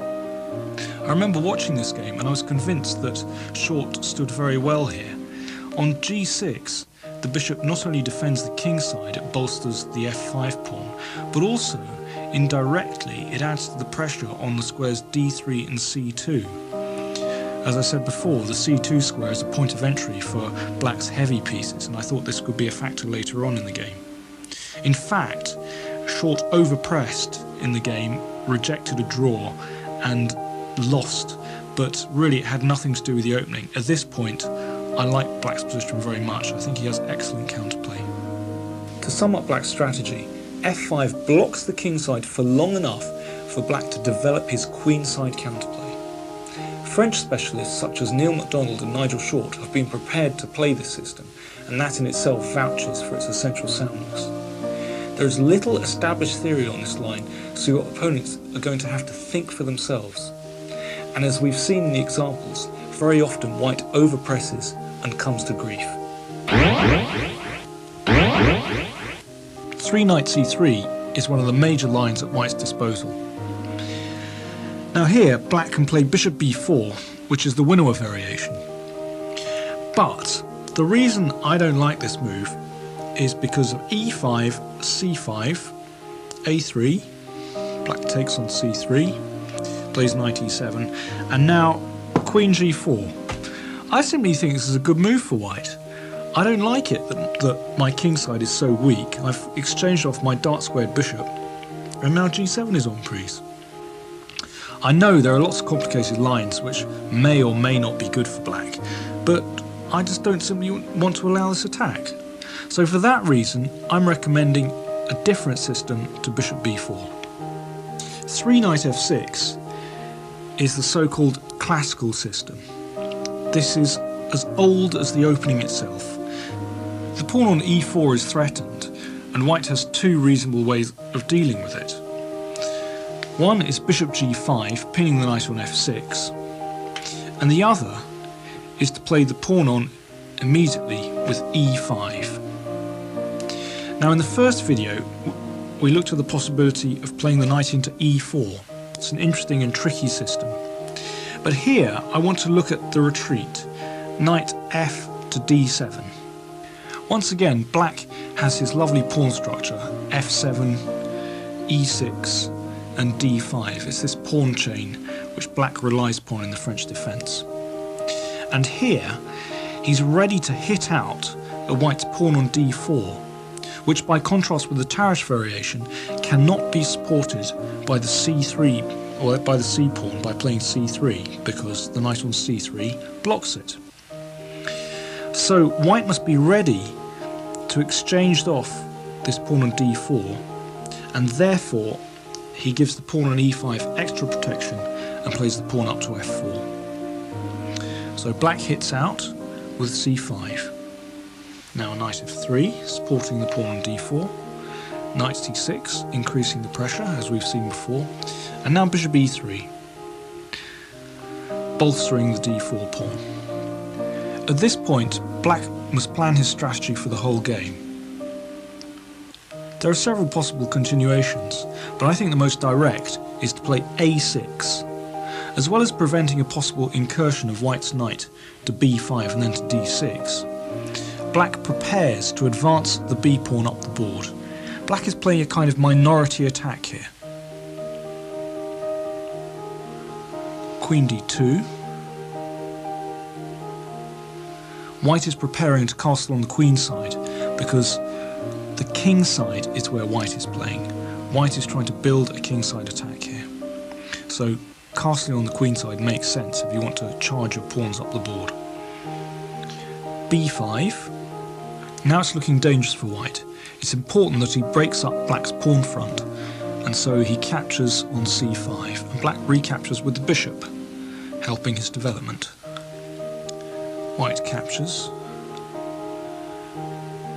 I remember watching this game and I was convinced that short stood very well here. On g6, the bishop not only defends the king side, it bolsters the f5 pawn, but also, indirectly, it adds to the pressure on the squares d3 and c2. As I said before, the c2 square is a point of entry for black's heavy pieces, and I thought this could be a factor later on in the game. In fact, short overpressed in the game, rejected a draw, and lost, but really it had nothing to do with the opening. At this point, I like black's position very much. I think he has excellent counterplay. To sum up black's strategy, f5 blocks the kingside for long enough for black to develop his queenside counterplay. French specialists such as Neil MacDonald and Nigel Short have been prepared to play this system, and that in itself vouches for its essential soundness. There is little established theory on this line, so your opponents are going to have to think for themselves. And as we've seen in the examples, very often white overpresses and comes to grief. 3 knight c3 is one of the major lines at white's disposal. Now here, black can play bishop b4, which is the Winower variation. But the reason I don't like this move is because of e5, c5, a3, black takes on c3, plays knight e7, and now queen g4. I simply think this is a good move for white. I don't like it that my kingside is so weak. I've exchanged off my dark-squared bishop, and now g7 is en prise. I know there are lots of complicated lines which may or may not be good for black, but I just don't simply want to allow this attack. So for that reason, I'm recommending a different system to bishop b4. 3 knight f6 is the so-called classical system. This is as old as the opening itself. The pawn on e4 is threatened, and white has two reasonable ways of dealing with it. One is bishop g5, pinning the knight on f6, and the other is to play the pawn on immediately with e5. Now in the first video, we looked at the possibility of playing the knight into e4. It's an interesting and tricky system. But here I want to look at the retreat, knight f to d7. Once again, black has his lovely pawn structure, f7, e6 and d5. It's this pawn chain which black relies upon in the French defence. And here he's ready to hit out the white's pawn on d4, which by contrast with the Tarrasch variation cannot be supported by the c3 or by the c pawn by playing c3, because the knight on c3 blocks it. So white must be ready to exchange off this pawn on d4, and therefore he gives the pawn on e5 extra protection and plays the pawn up to f4. So black hits out with c5. Now knight f3, supporting the pawn on d4, knight c6, increasing the pressure as we've seen before, and now bishop e3, bolstering the d4 pawn. At this point, black must plan his strategy for the whole game. There are several possible continuations, but I think the most direct is to play a6. As well as preventing a possible incursion of white's knight to b5 and then to d6, black prepares to advance the b pawn up the board. Black is playing a kind of minority attack here. Queen d2. White is preparing to castle on the queen side because the king side is where white is playing. White is trying to build a king side attack here. So castling on the queen side makes sense if you want to charge your pawns up the board. b5. Now it's looking dangerous for white. It's important that he breaks up black's pawn front, and so he captures on c5, and black recaptures with the bishop, helping his development. White captures,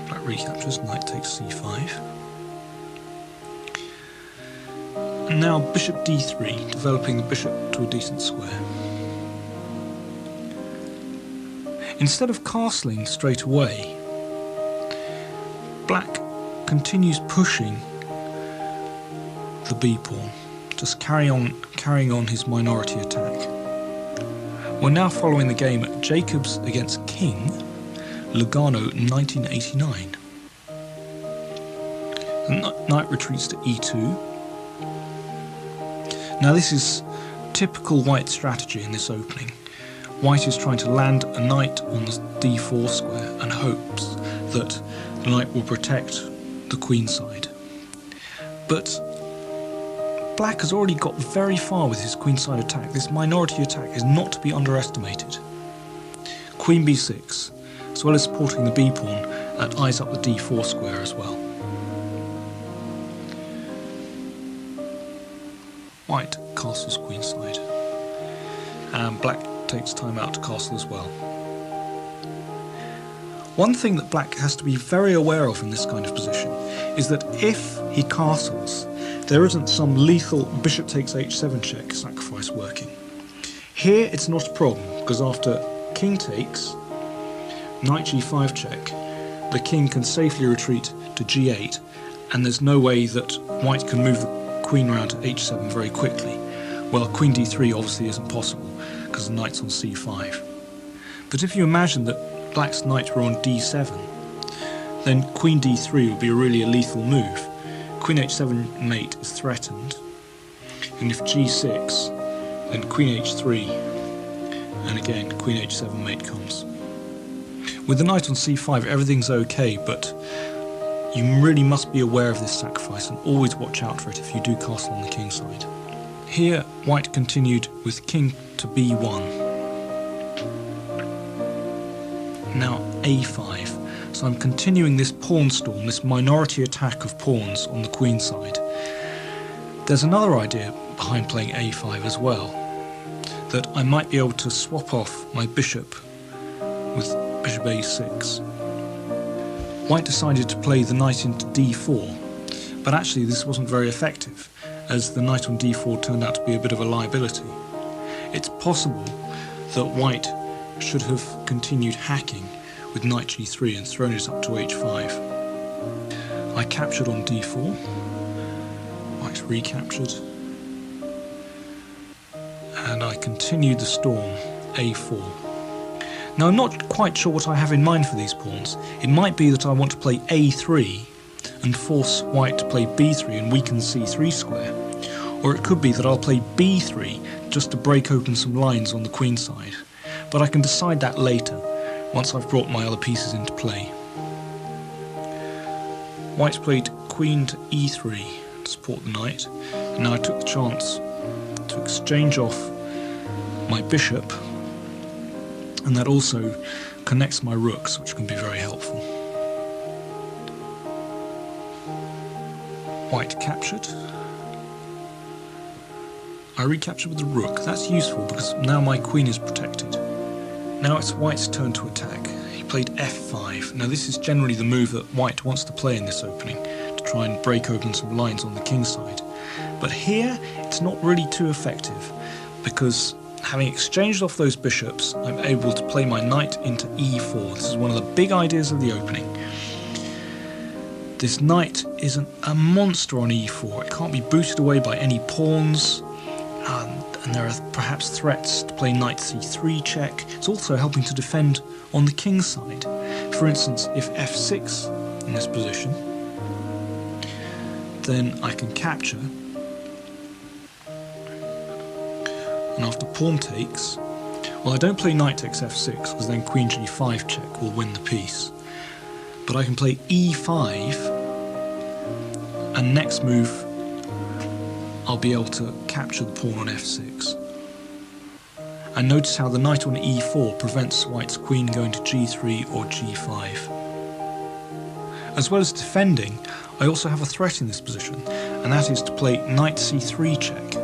black recaptures, knight takes c5. And now bishop d3, developing the bishop to a decent square. Instead of castling straight away, black continues pushing the b-pawn, just carrying on his minority attack. We're now following the game at Jacobs against King, Lugano 1989. The knight retreats to e2. Now this is typical white strategy in this opening. White is trying to land a knight on the d4 square and hopes that the knight will protect the queen side. But black has already got very far with his queenside attack. This minority attack is not to be underestimated. Queen b6, as well as supporting the b-pawn, eyes up the d4 square as well. White castles queenside, and black takes time out to castle as well. One thing that black has to be very aware of in this kind of position is that if he castles, there isn't some lethal bishop takes h7 check sacrifice working. Here it's not a problem, because after king takes, knight g5 check, the king can safely retreat to g8, and there's no way that white can move the queen round to h7 very quickly. Well, queen d3 obviously isn't possible, because the knight's on c5. But if you imagine that black's knight were on d7, then queen d3 would be really a lethal move. Queen h7 mate is threatened, and if g6, then queen h3, and again queen h7 mate comes. With the knight on c5 everything's okay, but you really must be aware of this sacrifice and always watch out for it if you do castle on the king side. Here white continued with king to b1. Now a5. So I'm continuing this pawn storm, this minority attack of pawns on the queen side. There's another idea behind playing a5 as well, that I might be able to swap off my bishop with bishop a6. White decided to play the knight into d4, but actually this wasn't very effective, as the knight on d4 turned out to be a bit of a liability. It's possible that white should have continued hacking with knight g3 and thrown it up to h5. I captured on d4, white recaptured, and I continued the storm, a4. Now I'm not quite sure what I have in mind for these pawns. It might be that I want to play a3 and force white to play b3 and weaken the c3 square, or it could be that I'll play b3 just to break open some lines on the queen side. But I can decide that later, once I've brought my other pieces into play. White's played queen to e3 to support the knight, and now I took the chance to exchange off my bishop, and that also connects my rooks, which can be very helpful. White captured. I recaptured with the rook. That's useful because now my queen is protected. Now it's white's turn to attack. He played f5. Now this is generally the move that white wants to play in this opening, to try and break open some lines on the king side. But here it's not really too effective, because having exchanged off those bishops, I'm able to play my knight into e4. This is one of the big ideas of the opening. This knight is a monster on e4. It can't be booted away by any pawns, and there are perhaps threats to play knight c3 check. It's also helping to defend on the king side. For instance, if f6 in this position, then I can capture, and after pawn takes, well, I don't play knight takes f6 because then queen g5 check will win the piece. But I can play e5, and next move I'll be able to capture the pawn on f6. And notice how the knight on e4 prevents white's queen going to g3 or g5. As well as defending, I also have a threat in this position, and that is to play knight c3 check.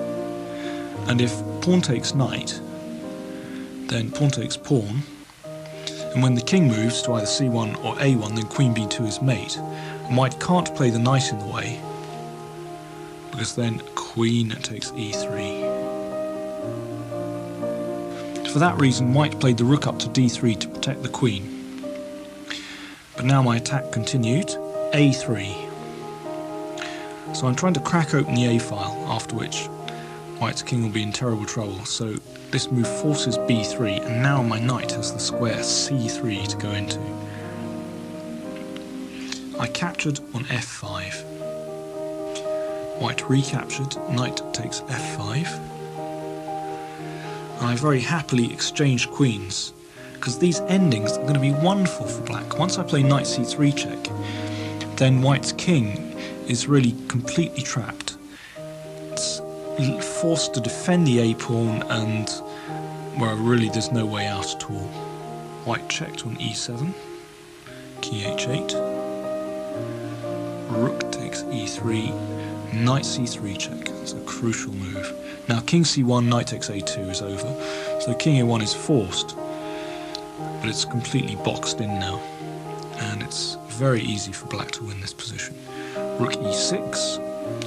And if pawn takes knight, then pawn takes pawn, and when the king moves to either c1 or a1, then queen b2 is mate, and white can't play the knight in the way, because then queen takes e3. For that reason, white played the rook up to d3 to protect the queen. But now my attack continued, a3. So I'm trying to crack open the a file, after which white's king will be in terrible trouble. So this move forces b3, and now my knight has the square c3 to go into. I captured on f5. White recaptured, knight takes f5. And I very happily exchanged queens, because these endings are going to be wonderful for black. Once I play knight c3 check, then white's king is really completely trapped. It's forced to defend the a-pawn, and well, really there's no way out at all. White checked on e7, key h8, rook takes e3, knight c3 check. It's a crucial move. Now king c1, knight takes a2 is over, so king a1 is forced, but it's completely boxed in now, and it's very easy for black to win this position. Rook e6.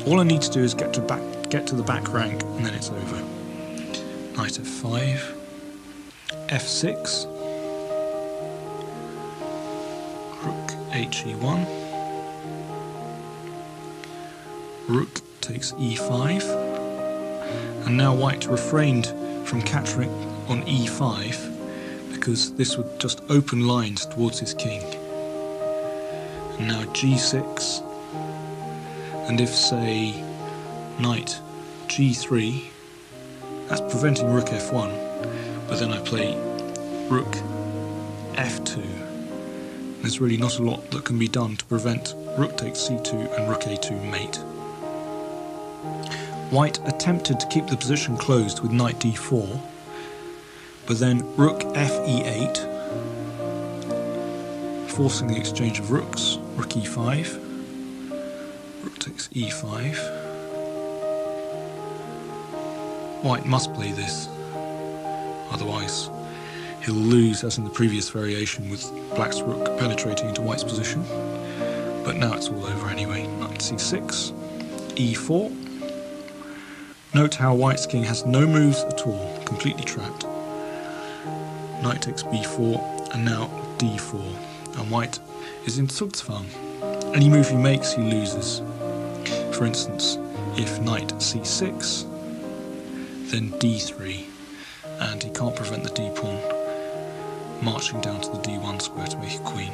All I need to do is get to the back rank, and then it's over. Knight f5, f6, rook he1, rook takes e5, and now white refrained from capturing on e5 because this would just open lines towards his king. And now g6, and if say knight g3, that's preventing rook f1, but then I play rook f2. There's really not a lot that can be done to prevent rook takes c2 and rook a2 mate. White attempted to keep the position closed with knight d4, but then rook fe8, forcing the exchange of rooks, rook e5, rook takes e5. White must play this, otherwise he'll lose as in the previous variation with black's rook penetrating into white's position. But now it's all over anyway. Knight c6, e4. Note how white's king has no moves at all, completely trapped. Knight takes b4, and now d4. And white is in Zugzwang. Any move he makes, he loses. For instance, if knight c6, then d3, and he can't prevent the d-pawn marching down to the d1 square to make a queen.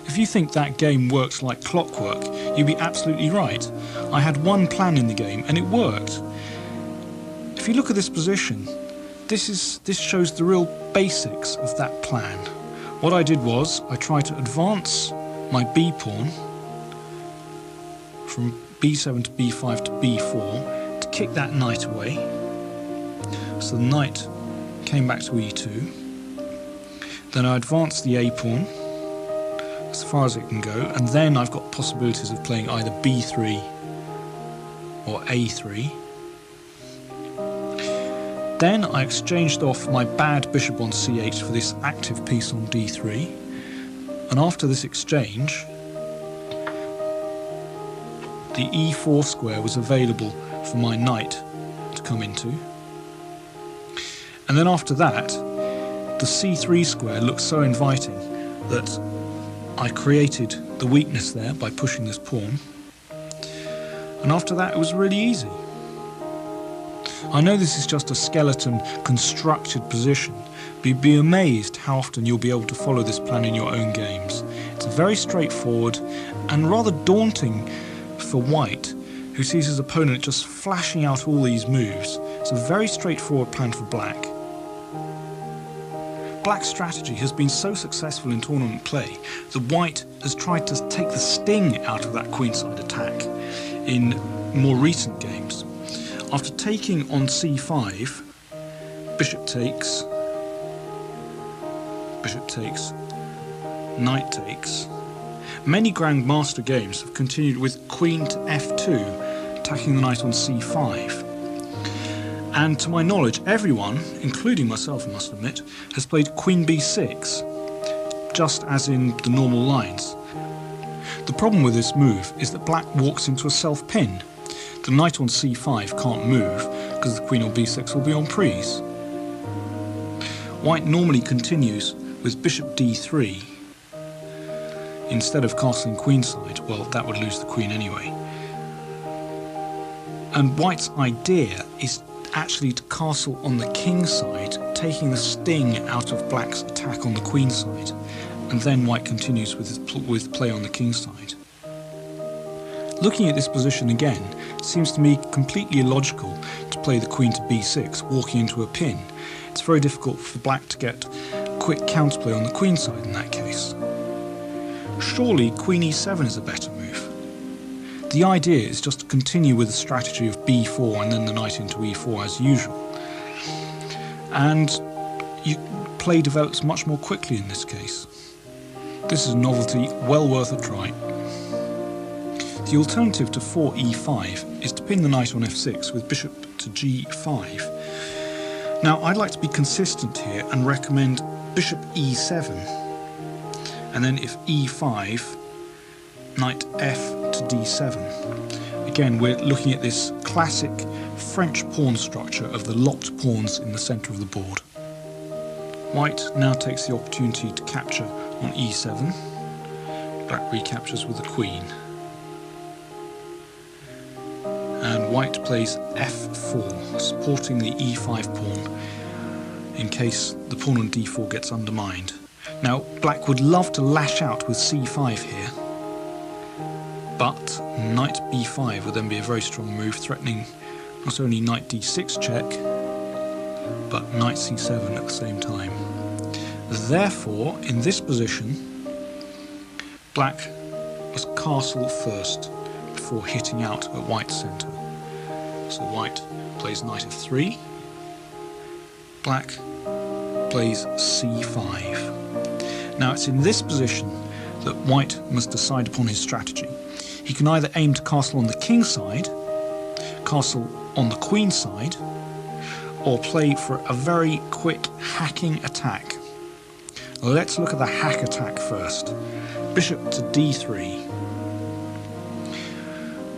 If you think that game works like clockwork, you'd be absolutely right. I had one plan in the game, and it worked. If you look at this position, this shows the real basics of that plan. What I did was, I tried to advance my b-pawn from b7 to b5 to b4 to kick that knight away. So the knight came back to e2. Then I advanced the a-pawn as far as it can go, and then I've got possibilities of playing either b3 or a3. Then I exchanged off my bad bishop on c8 for this active piece on d3, and after this exchange the e4 square was available for my knight to come into, and then after that the c3 square looked so inviting that I created the weakness there by pushing this pawn, and after that it was really easy. I know this is just a skeleton constructed position, but you'd be amazed how often you'll be able to follow this plan in your own games. It's very straightforward and rather daunting for white, who sees his opponent just flashing out all these moves. It's a very straightforward plan for black. Black's strategy has been so successful in tournament play that white has tried to take the sting out of that queenside attack in more recent games. After taking on c5, bishop takes, knight takes, many grandmaster games have continued with queen to f2, attacking the knight on c5. And to my knowledge, everyone, including myself I must admit, has played queen b6, just as in the normal lines. The problem with this move is that black walks into a self-pin. The knight on c5 can't move because the queen on b6 will be on prise. White normally continues with bishop d3 instead of castling queenside. Well, that would lose the queen anyway. And white's idea is actually to castle on the king side, taking the sting out of black's attack on the queen side, and then white continues with play on the king side. Looking at this position again, it seems to me completely illogical to play the queen to b6, walking into a pin. It's very difficult for black to get quick counterplay on the queen side in that case. Surely queen e7 is a better move. The idea is just to continue with the strategy of b4 and then the knight into e4 as usual. And play develops much more quickly in this case. This is a novelty well worth a try. The alternative to 4e5 is to pin the knight on f6 with bishop to g5. Now I'd like to be consistent here and recommend bishop e7, and then if e5, knight f to d7. Again, we're looking at this classic French pawn structure of the locked pawns in the centre of the board. White now takes the opportunity to capture on e7. Black recaptures with the queen. And white plays f4, supporting the e5 pawn in case the pawn on d4 gets undermined. Now, black would love to lash out with c5 here, but knight b5 would then be a very strong move, threatening not only knight d6 check, but knight c7 at the same time. Therefore, in this position, black must castle first before hitting out at white's centre. So white plays knight f3, black plays c5. Now it's in this position that white must decide upon his strategy. He can either aim to castle on the king side, castle on the queen side, or play for a very quick hacking attack. Let's look at the hack attack first. Bishop to d3.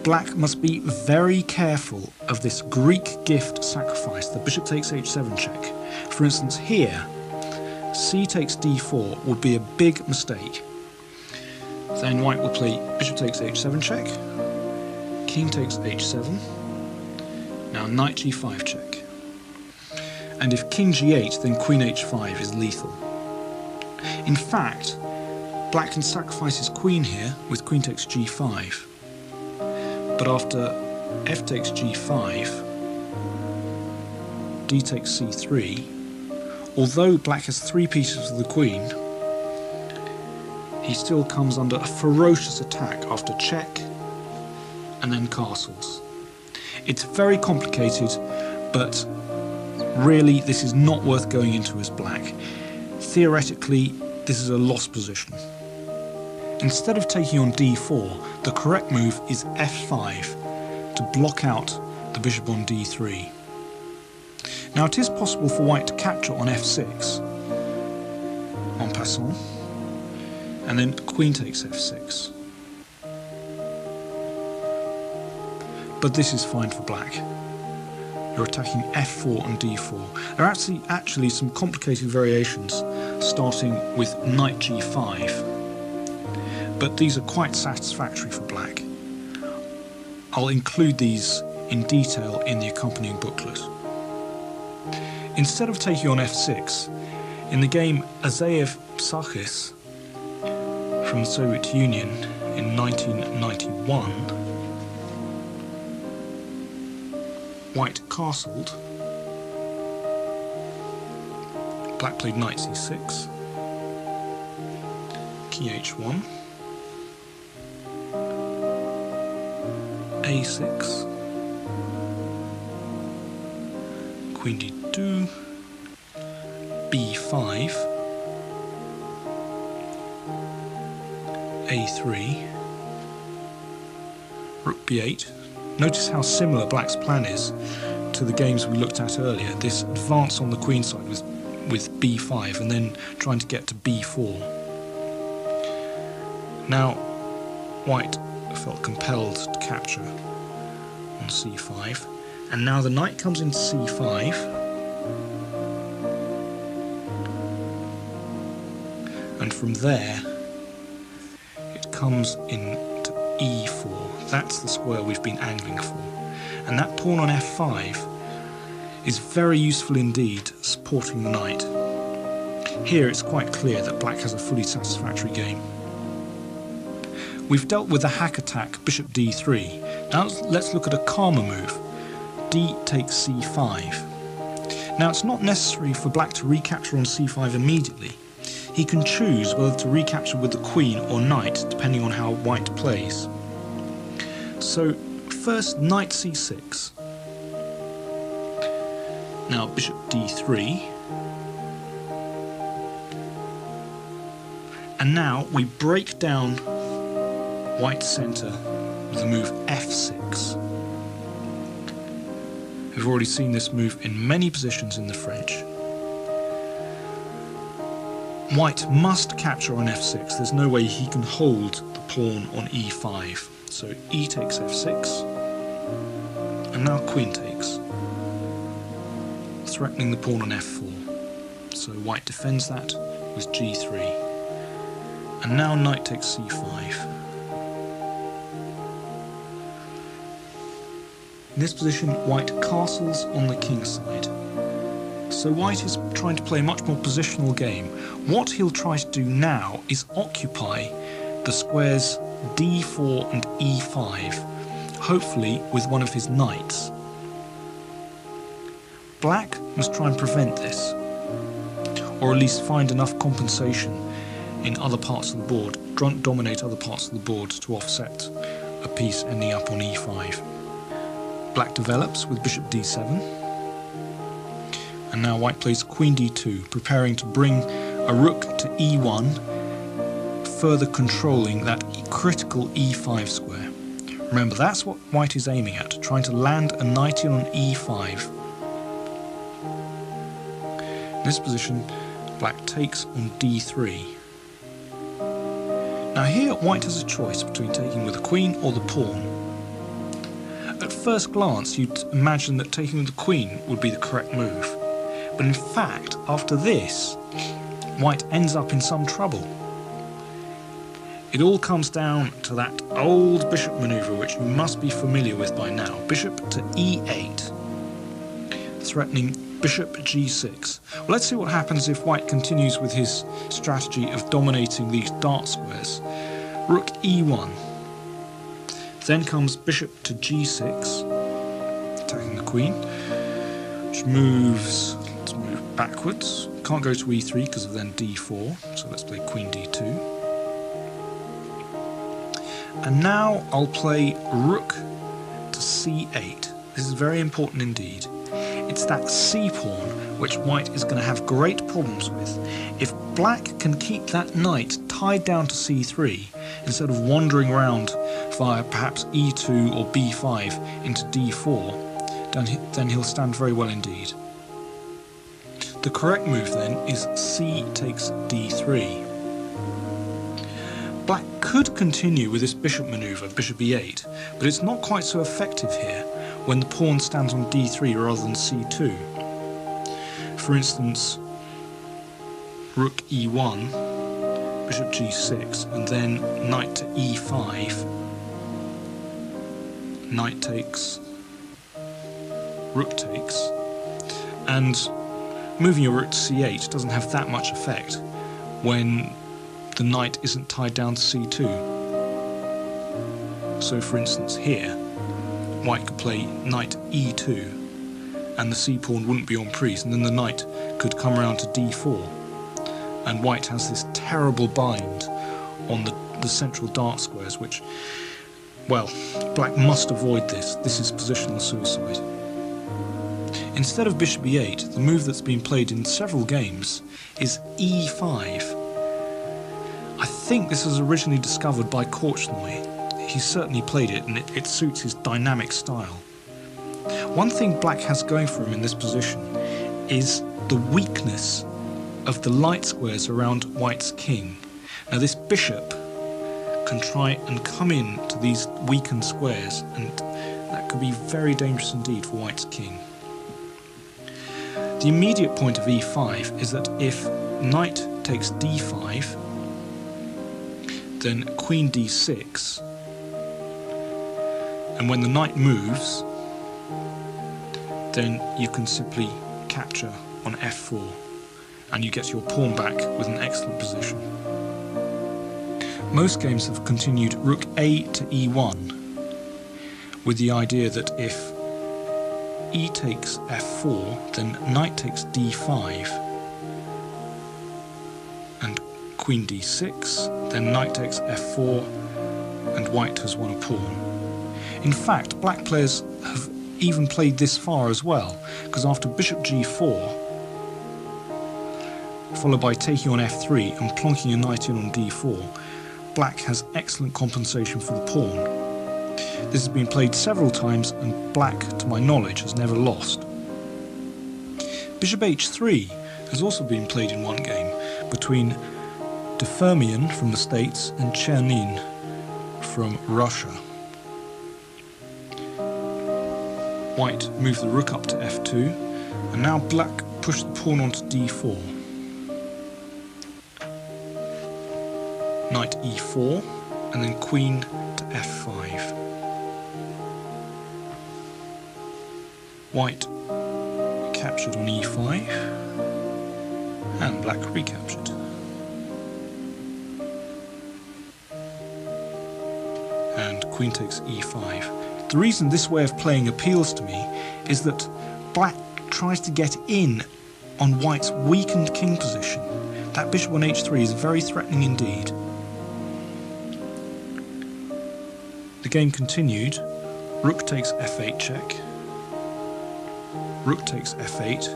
Black must be very careful of this Greek gift sacrifice, the bishop takes h7 check. For instance, here, c takes d4 would be a big mistake. Then white will play bishop takes h7 check, king takes h7, now knight g5 check. And if king g8, then queen h5 is lethal. In fact, black can sacrifice his queen here with queen takes g5. But after f takes g5, d takes c3, although black has 3 pieces of the queen, he still comes under a ferocious attack after check and then castles. It's very complicated, but really this is not worth going into as black. Theoretically, this is a lost position. Instead of taking on d4, the correct move is f5 to block out the bishop on d3. Now it is possible for white to capture on f6, en passant, and then queen takes f6. But this is fine for black. You're attacking f4 and d4. There are actually some complicated variations starting with knight g5. But these are quite satisfactory for black. I'll include these in detail in the accompanying booklet. Instead of taking on f6, in the game Azaev-Psachis from the Soviet Union in 1991, white castled, black played knight c6, king h1, a6, queen d2, b5, a3, rook b8. Notice how similar black's plan is to the games we looked at earlier. This advance on the queen side with b5 and then trying to get to b4. Now, white felt compelled to capture on c5, and now the knight comes into c5, and from there it comes into e4. That's the square we've been angling for, and that pawn on f5 is very useful indeed, supporting the knight. Here it's quite clear that black has a fully satisfactory game. We've dealt with the hack attack bishop d3. Now let's look at a calmer move. D takes c5. Now it's not necessary for black to recapture on c5 immediately. He can choose whether to recapture with the queen or knight, depending on how white plays. So first, knight c6. Now bishop d3. And now we break down white's centre with the move f6. We've already seen this move in many positions in the French. White must capture on f6. There's no way he can hold the pawn on e5. So e takes f6, and now queen takes, threatening the pawn on f4. So white defends that with g3. And now knight takes c5. In this position, white castles on the king side. So white is trying to play a much more positional game. What he'll try to do now is occupy the squares d4 and e5, hopefully with one of his knights. Black must try and prevent this, or at least find enough compensation in other parts of the board, dominate other parts of the board to offset a piece ending up on e5. Black develops with bishop d7, and now white plays queen d2, preparing to bring a rook to e1, further controlling that critical e5 square. Remember, that's what white is aiming at, trying to land a knight in on e5. In this position, black takes on d3. Now here white has a choice between taking with the queen or the pawn. At first glance you'd imagine that taking with the queen would be the correct move, but in fact after this white ends up in some trouble. It all comes down to that old bishop maneuver which you must be familiar with by now. Bishop to e8, threatening bishop g6. Well, let's see what happens if white continues with his strategy of dominating these dark squares. Rook e1. Then comes bishop to g6, attacking the queen, which moves, let's move backwards. Can't go to e3 because of then d4, so let's play queen d2. And now I'll play rook to c8. This is very important indeed. It's that c-pawn which white is going to have great problems with. If black can keep that knight tied down to c3, instead of wandering around via perhaps e2 or b5 into d4, then he'll stand very well indeed. The correct move then is c takes d3. Black could continue with this bishop maneuver, bishop e8, but it's not quite so effective here when the pawn stands on d3 rather than c2. For instance, rook e1, bishop g6, and then knight to e5, knight takes, rook takes, and moving your rook to c8 doesn't have that much effect when the knight isn't tied down to c2. So for instance here, white could play knight e2 and the c-pawn wouldn't be on prise, and then the knight could come around to d4, and white has this terrible bind on the central dark squares, which, well, black must avoid this. This is positional suicide. Instead of bishop e8, the move that's been played in several games is e5. I think this was originally discovered by Korchnoi. He certainly played it, and it suits his dynamic style. One thing black has going for him in this position is the weakness of the light squares around white's king. Now this bishop can try and come in to these weakened squares, and that could be very dangerous indeed for white's king. The immediate point of e5 is that if knight takes d5, then queen d6, and when the knight moves, then you can simply capture on f4, and you get your pawn back with an excellent position. Most games have continued rook a to e1, with the idea that if e takes f4, then knight takes d5, and queen d6, then knight takes f4, and white has won a pawn. In fact, black players have even played this far as well, because after bishop g4, followed by taking on f3 and plonking a knight in on d4, black has excellent compensation for the pawn. This has been played several times, and black, to my knowledge, has never lost. Bishop h3 has also been played in one game between de Fermian from the States and Chernin from Russia. White moved the rook up to f2, and now black pushed the pawn onto d4. Knight e4, and then queen to f5. White captured on e5, and black recaptured. And queen takes e5. The reason this way of playing appeals to me is that black tries to get in on white's weakened king position. That bishop on h3 is very threatening indeed. The game continued. Rook takes f8 check. Rook takes f8.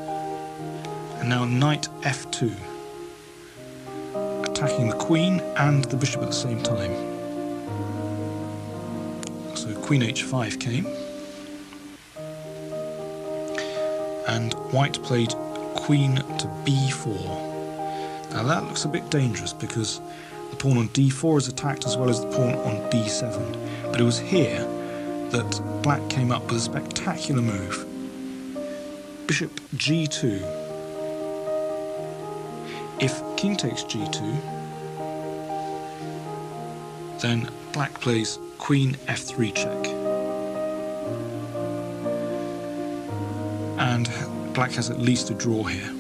And now knight f2. Attacking the queen and the bishop at the same time. So queen h5 came. And white played queen to b4. Now that looks a bit dangerous because the pawn on d4 is attacked as well as the pawn on b7. But it was here that black came up with a spectacular move. Bishop g2. If king takes g2, then black plays queen f3 check. And black has at least a draw here,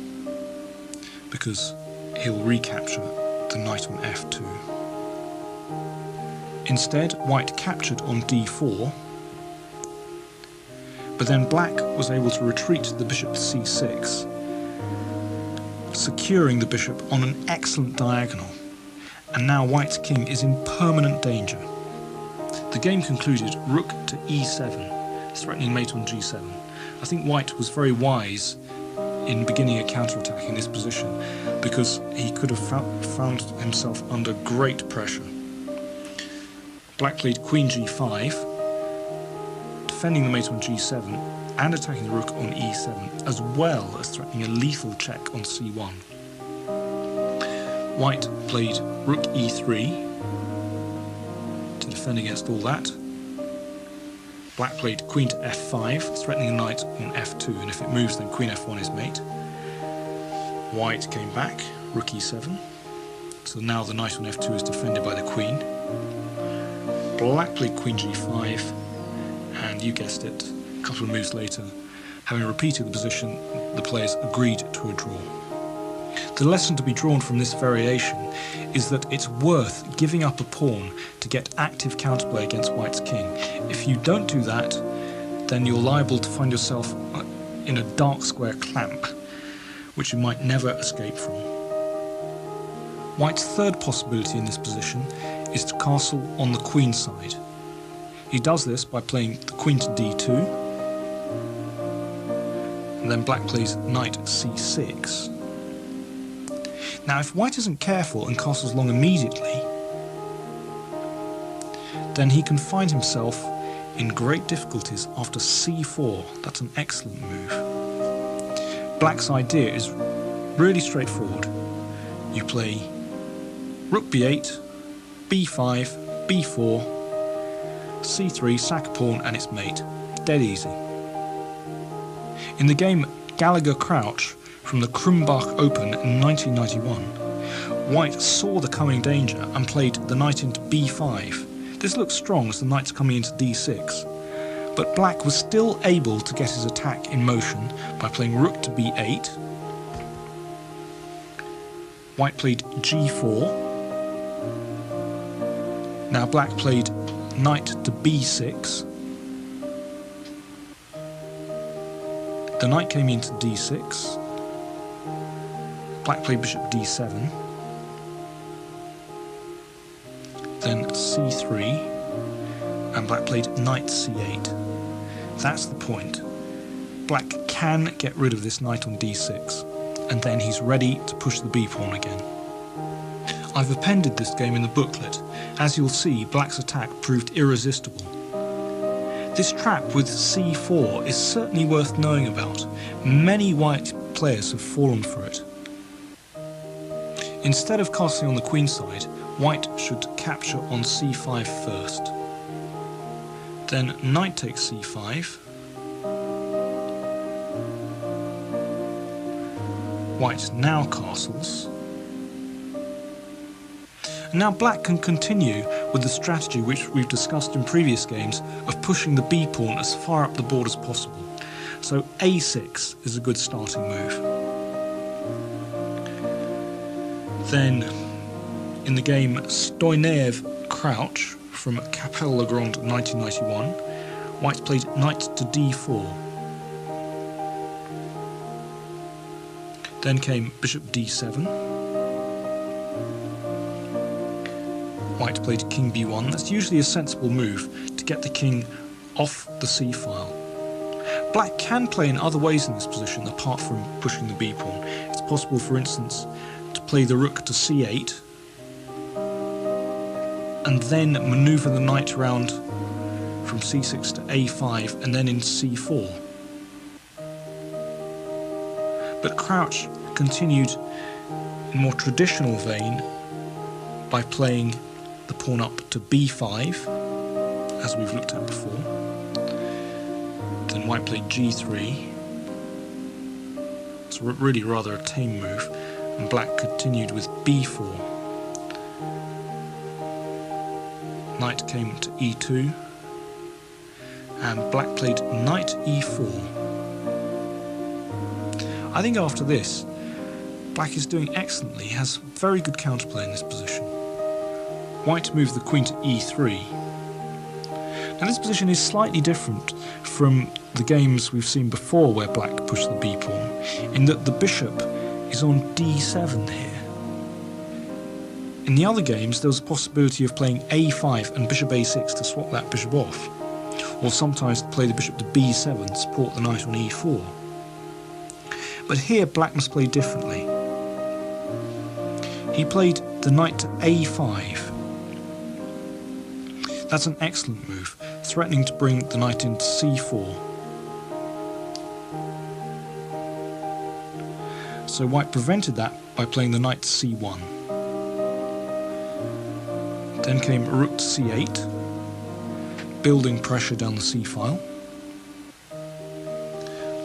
because he'll recapture the knight on f2. Instead, white captured on d4, but then black was able to retreat the bishop to c6, securing the bishop on an excellent diagonal, and now white's king is in permanent danger. The game concluded rook to e7, threatening mate on g7. I think white was very wise in beginning a counterattack in this position, because he could have found himself under great pressure. Black played queen g5, defending the mate on g7 and attacking the rook on e7, as well as threatening a lethal check on c1. White played rook e3 to defend against all that. Black played queen to f5, threatening a knight on f2, and if it moves then queen f1 is mate. White came back, rook e7, so now the knight on f2 is defended by the queen. Black played queen g5, and you guessed it, a couple of moves later, having repeated the position, the players agreed to a draw. The lesson to be drawn from this variation is that it's worth giving up a pawn to get active counterplay against white's king. If you don't do that, then you're liable to find yourself in a dark square clamp, which you might never escape from. White's third possibility in this position is to castle on the queen side. He does this by playing the queen to d2, and then black plays knight c6. Now if white isn't careful and castles long immediately, then he can find himself in great difficulties after c4. That's an excellent move. Black's idea is really straightforward. You play rook b8, b5, b4, c3, sack a pawn and it's mate. Dead easy. In the game Gallagher Crouch from the Krumbach Open in 1991, White saw the coming danger and played the knight into b5. This looks strong as the knight's coming into d6, but Black was still able to get his attack in motion by playing rook to b8. White played g4. Now Black played knight to b6. The knight came into d6. Black played bishop d7. Then c3. And Black played knight c8. That's the point. Black can get rid of this knight on d6. And then he's ready to push the b-pawn again. I've appended this game in the booklet. As you'll see, Black's attack proved irresistible. This trap with c4 is certainly worth knowing about. Many White players have fallen for it. Instead of castling on the queen side, White should capture on c5 first. Then knight takes c5. White now castles. And now Black can continue with the strategy which we've discussed in previous games of pushing the b-pawn as far up the board as possible. So a6 is a good starting move. Then in the game Stoinev Crouch from Capelle Legrand 1991, White played knight to d4. Then came bishop d7. White played king b1. That's usually a sensible move to get the king off the c-file. Black can play in other ways in this position apart from pushing the b-pawn. It's possible, for instance, to play the rook to c8 and then manoeuvre the knight around from c6 to a5 and then in c4. But Crouch continued in more traditional vein by playing the pawn up to b5, as we've looked at before. Then White played g3. It's really rather a tame move, and Black continued with b4. Knight came to e2, and Black played knight e4. I think after this, Black is doing excellently. He has very good counterplay in this position. White moved the queen to e3. Now this position is slightly different from the games we've seen before where Black pushed the b-pawn, in that the bishop is on d7 here. In the other games there was a possibility of playing a5 and bishop a6 to swap that bishop off, or sometimes to play the bishop to b7 to support the knight on e4. But here Black must play differently. He played the knight to a5. That's an excellent move, threatening to bring the knight into c4. So White prevented that by playing the knight to c1. Then came rook to c8, building pressure down the c-file.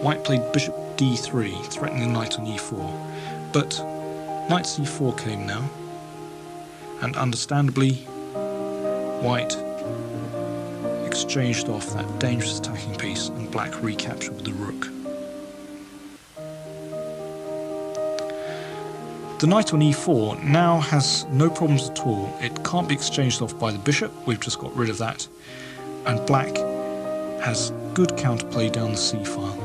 White played bishop d3, threatening the knight on e4, but knight c4 came now, and understandably White exchanged off that dangerous attacking piece and Black recaptured with the rook. The knight on e4 now has no problems at all. It can't be exchanged off by the bishop, we've just got rid of that, and Black has good counterplay down the c-file.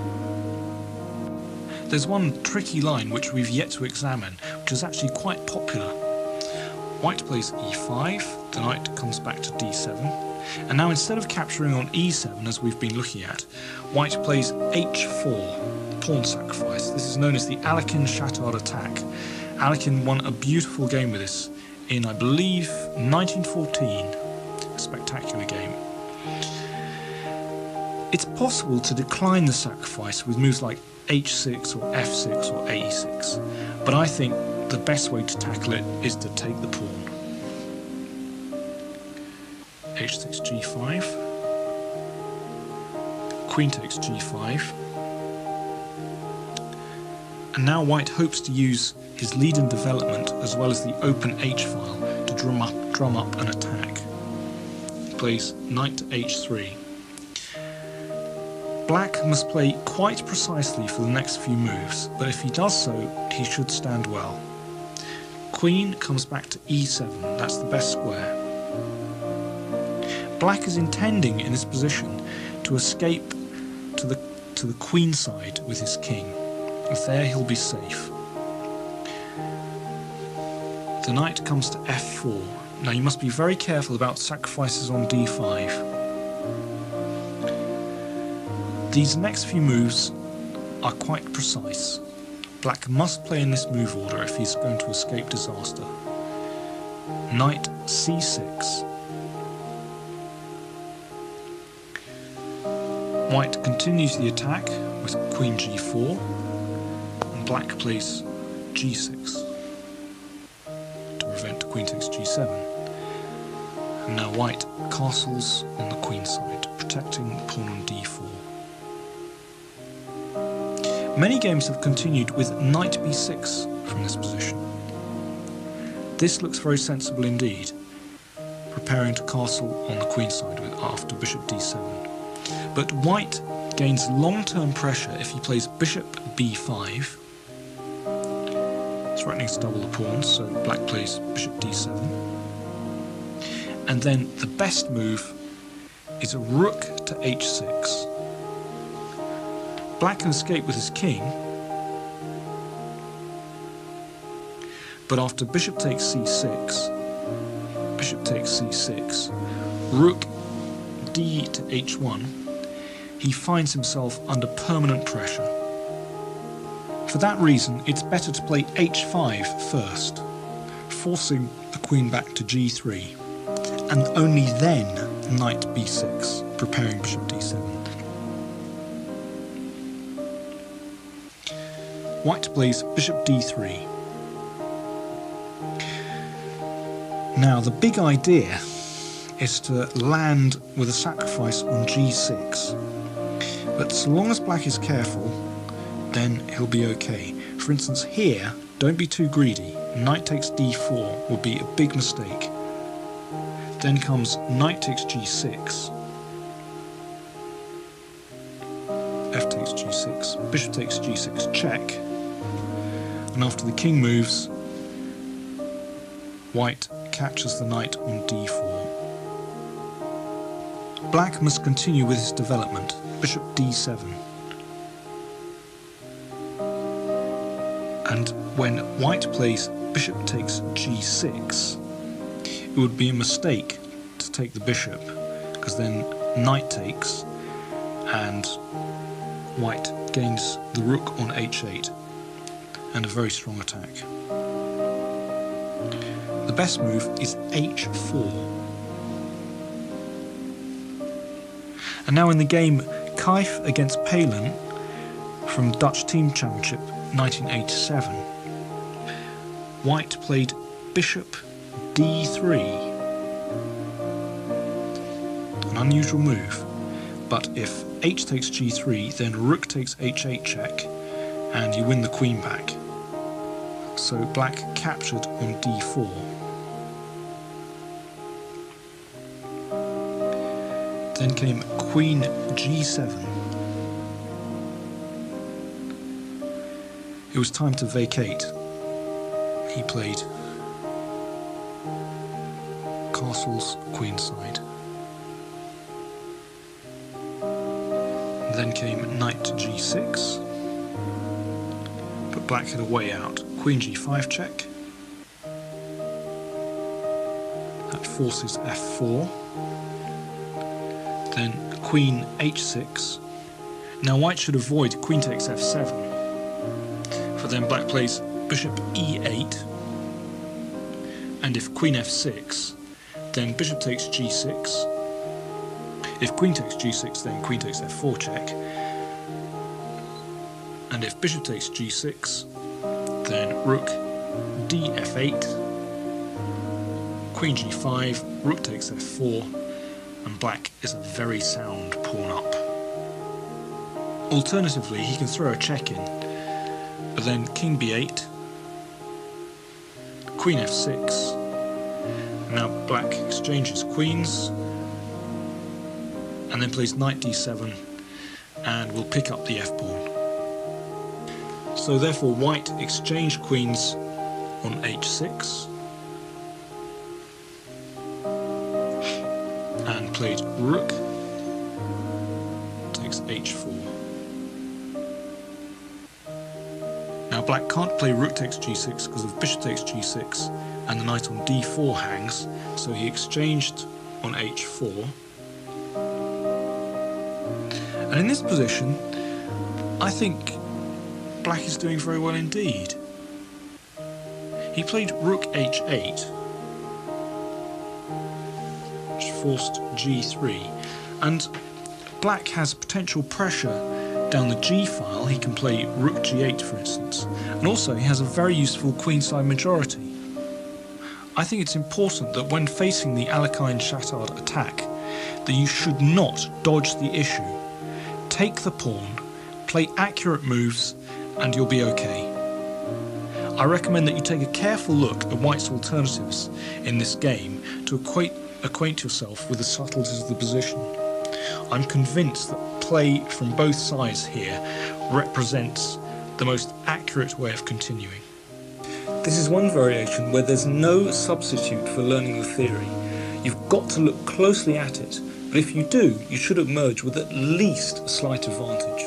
There's one tricky line which we've yet to examine, which is actually quite popular. White plays e5, the knight comes back to d7, and now instead of capturing on e7 as we've been looking at, White plays h4, pawn sacrifice. This is known as the Alekhine-Chattard attack. Alekhine won a beautiful game with this in, I believe, 1914. A spectacular game. It's possible to decline the sacrifice with moves like h6 or f6 or a6, but I think the best way to tackle it is to take the pawn. h takes g5, queen takes g5, and now white hopes to use his lead in development as well as the open h file to drum up an attack. He plays knight to h3. Black must play quite precisely for the next few moves, but if he does so, he should stand well. Queen comes back to e7, that's the best square. Black is intending in this position to escape to the queen side with his king. If there, he'll be safe. The knight comes to f4. Now you must be very careful about sacrifices on d5. These next few moves are quite precise. Black must play in this move order if he's going to escape disaster. Knight c6. White continues the attack with queen g4, and black plays g6 to prevent queen takes g7. And now white castles on the queen side, protecting the pawn on d4. Many games have continued with knight b6 from this position. This looks very sensible indeed, preparing to castle on the queen side after bishop d7. But white gains long-term pressure if he plays bishop b5, threatening to double the pawns, so black plays bishop d7. And then the best move is a rook to h6. Black can escape with his king, but after bishop takes c6, rook d to h1, he finds himself under permanent pressure. For that reason, it's better to play h5 first, forcing the queen back to g3, and only then knight b6, preparing bishop d7. White plays bishop d3. Now the big idea is to land with a sacrifice on g6, but so long as black is careful, then he'll be okay. For instance here, don't be too greedy. Knight takes d4 would be a big mistake. Then comes knight takes g6, f takes g6, bishop takes g6 check, and after the king moves, white captures the knight on d4. Black must continue with his development, bishop d7. And when white plays bishop takes g6, it would be a mistake to take the bishop, because then knight takes and white gains the rook on h8 and a very strong attack. The best move is h4. And now in the game Kaif against Palin from Dutch Team Championship 1987, white played bishop d3. An unusual move, but if h takes g3, then rook takes h8 check, and you win the queen back. So black captured on d4. Then came queen g7. It was time to vacate. He played castles queenside. Then came knight to g6, but black had a way out. Queen g5 check. That forces f4. Then queen h6. Now white should avoid queen takes f7, for then black plays bishop e8, and if queen f6, then bishop takes g6. If queen takes g6, then queen takes f4 check, and if bishop takes g6, then rook d f8, queen g5, rook takes f4, and black is a very sound pawn up. Alternatively, he can throw a check in, but then king b8, queen f6, and now black exchanges queens, and then plays knight d7, and will pick up the f-pawn. So therefore white exchanged queens on h6, and played rook takes h4. Now black can't play rook takes g6 because of bishop takes g6 and the knight on d4 hangs, so he exchanged on h4. And in this position, I think black is doing very well indeed. He played rook h8, which forced g3, and black has potential pressure down the g file. He can play rook g8 for instance, and also he has a very useful queenside majority. I think it's important that when facing the Alekhine-Chattard attack that you should not dodge the issue. Take the pawn, play accurate moves, and you'll be okay. I recommend that you take a careful look at white's alternatives in this game to acquaint yourself with the subtleties of the position. I'm convinced that play from both sides here represents the most accurate way of continuing. This is one variation where there's no substitute for learning the theory. You've got to look closely at it, but if you do, you should emerge with at least a slight advantage.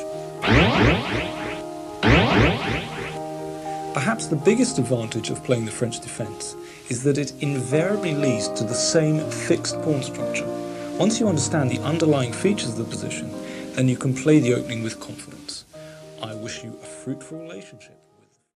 Perhaps the biggest advantage of playing the French defence is that it invariably leads to the same fixed pawn structure. Once you understand the underlying features of the position, then you can play the opening with confidence. I wish you a fruitful relationship.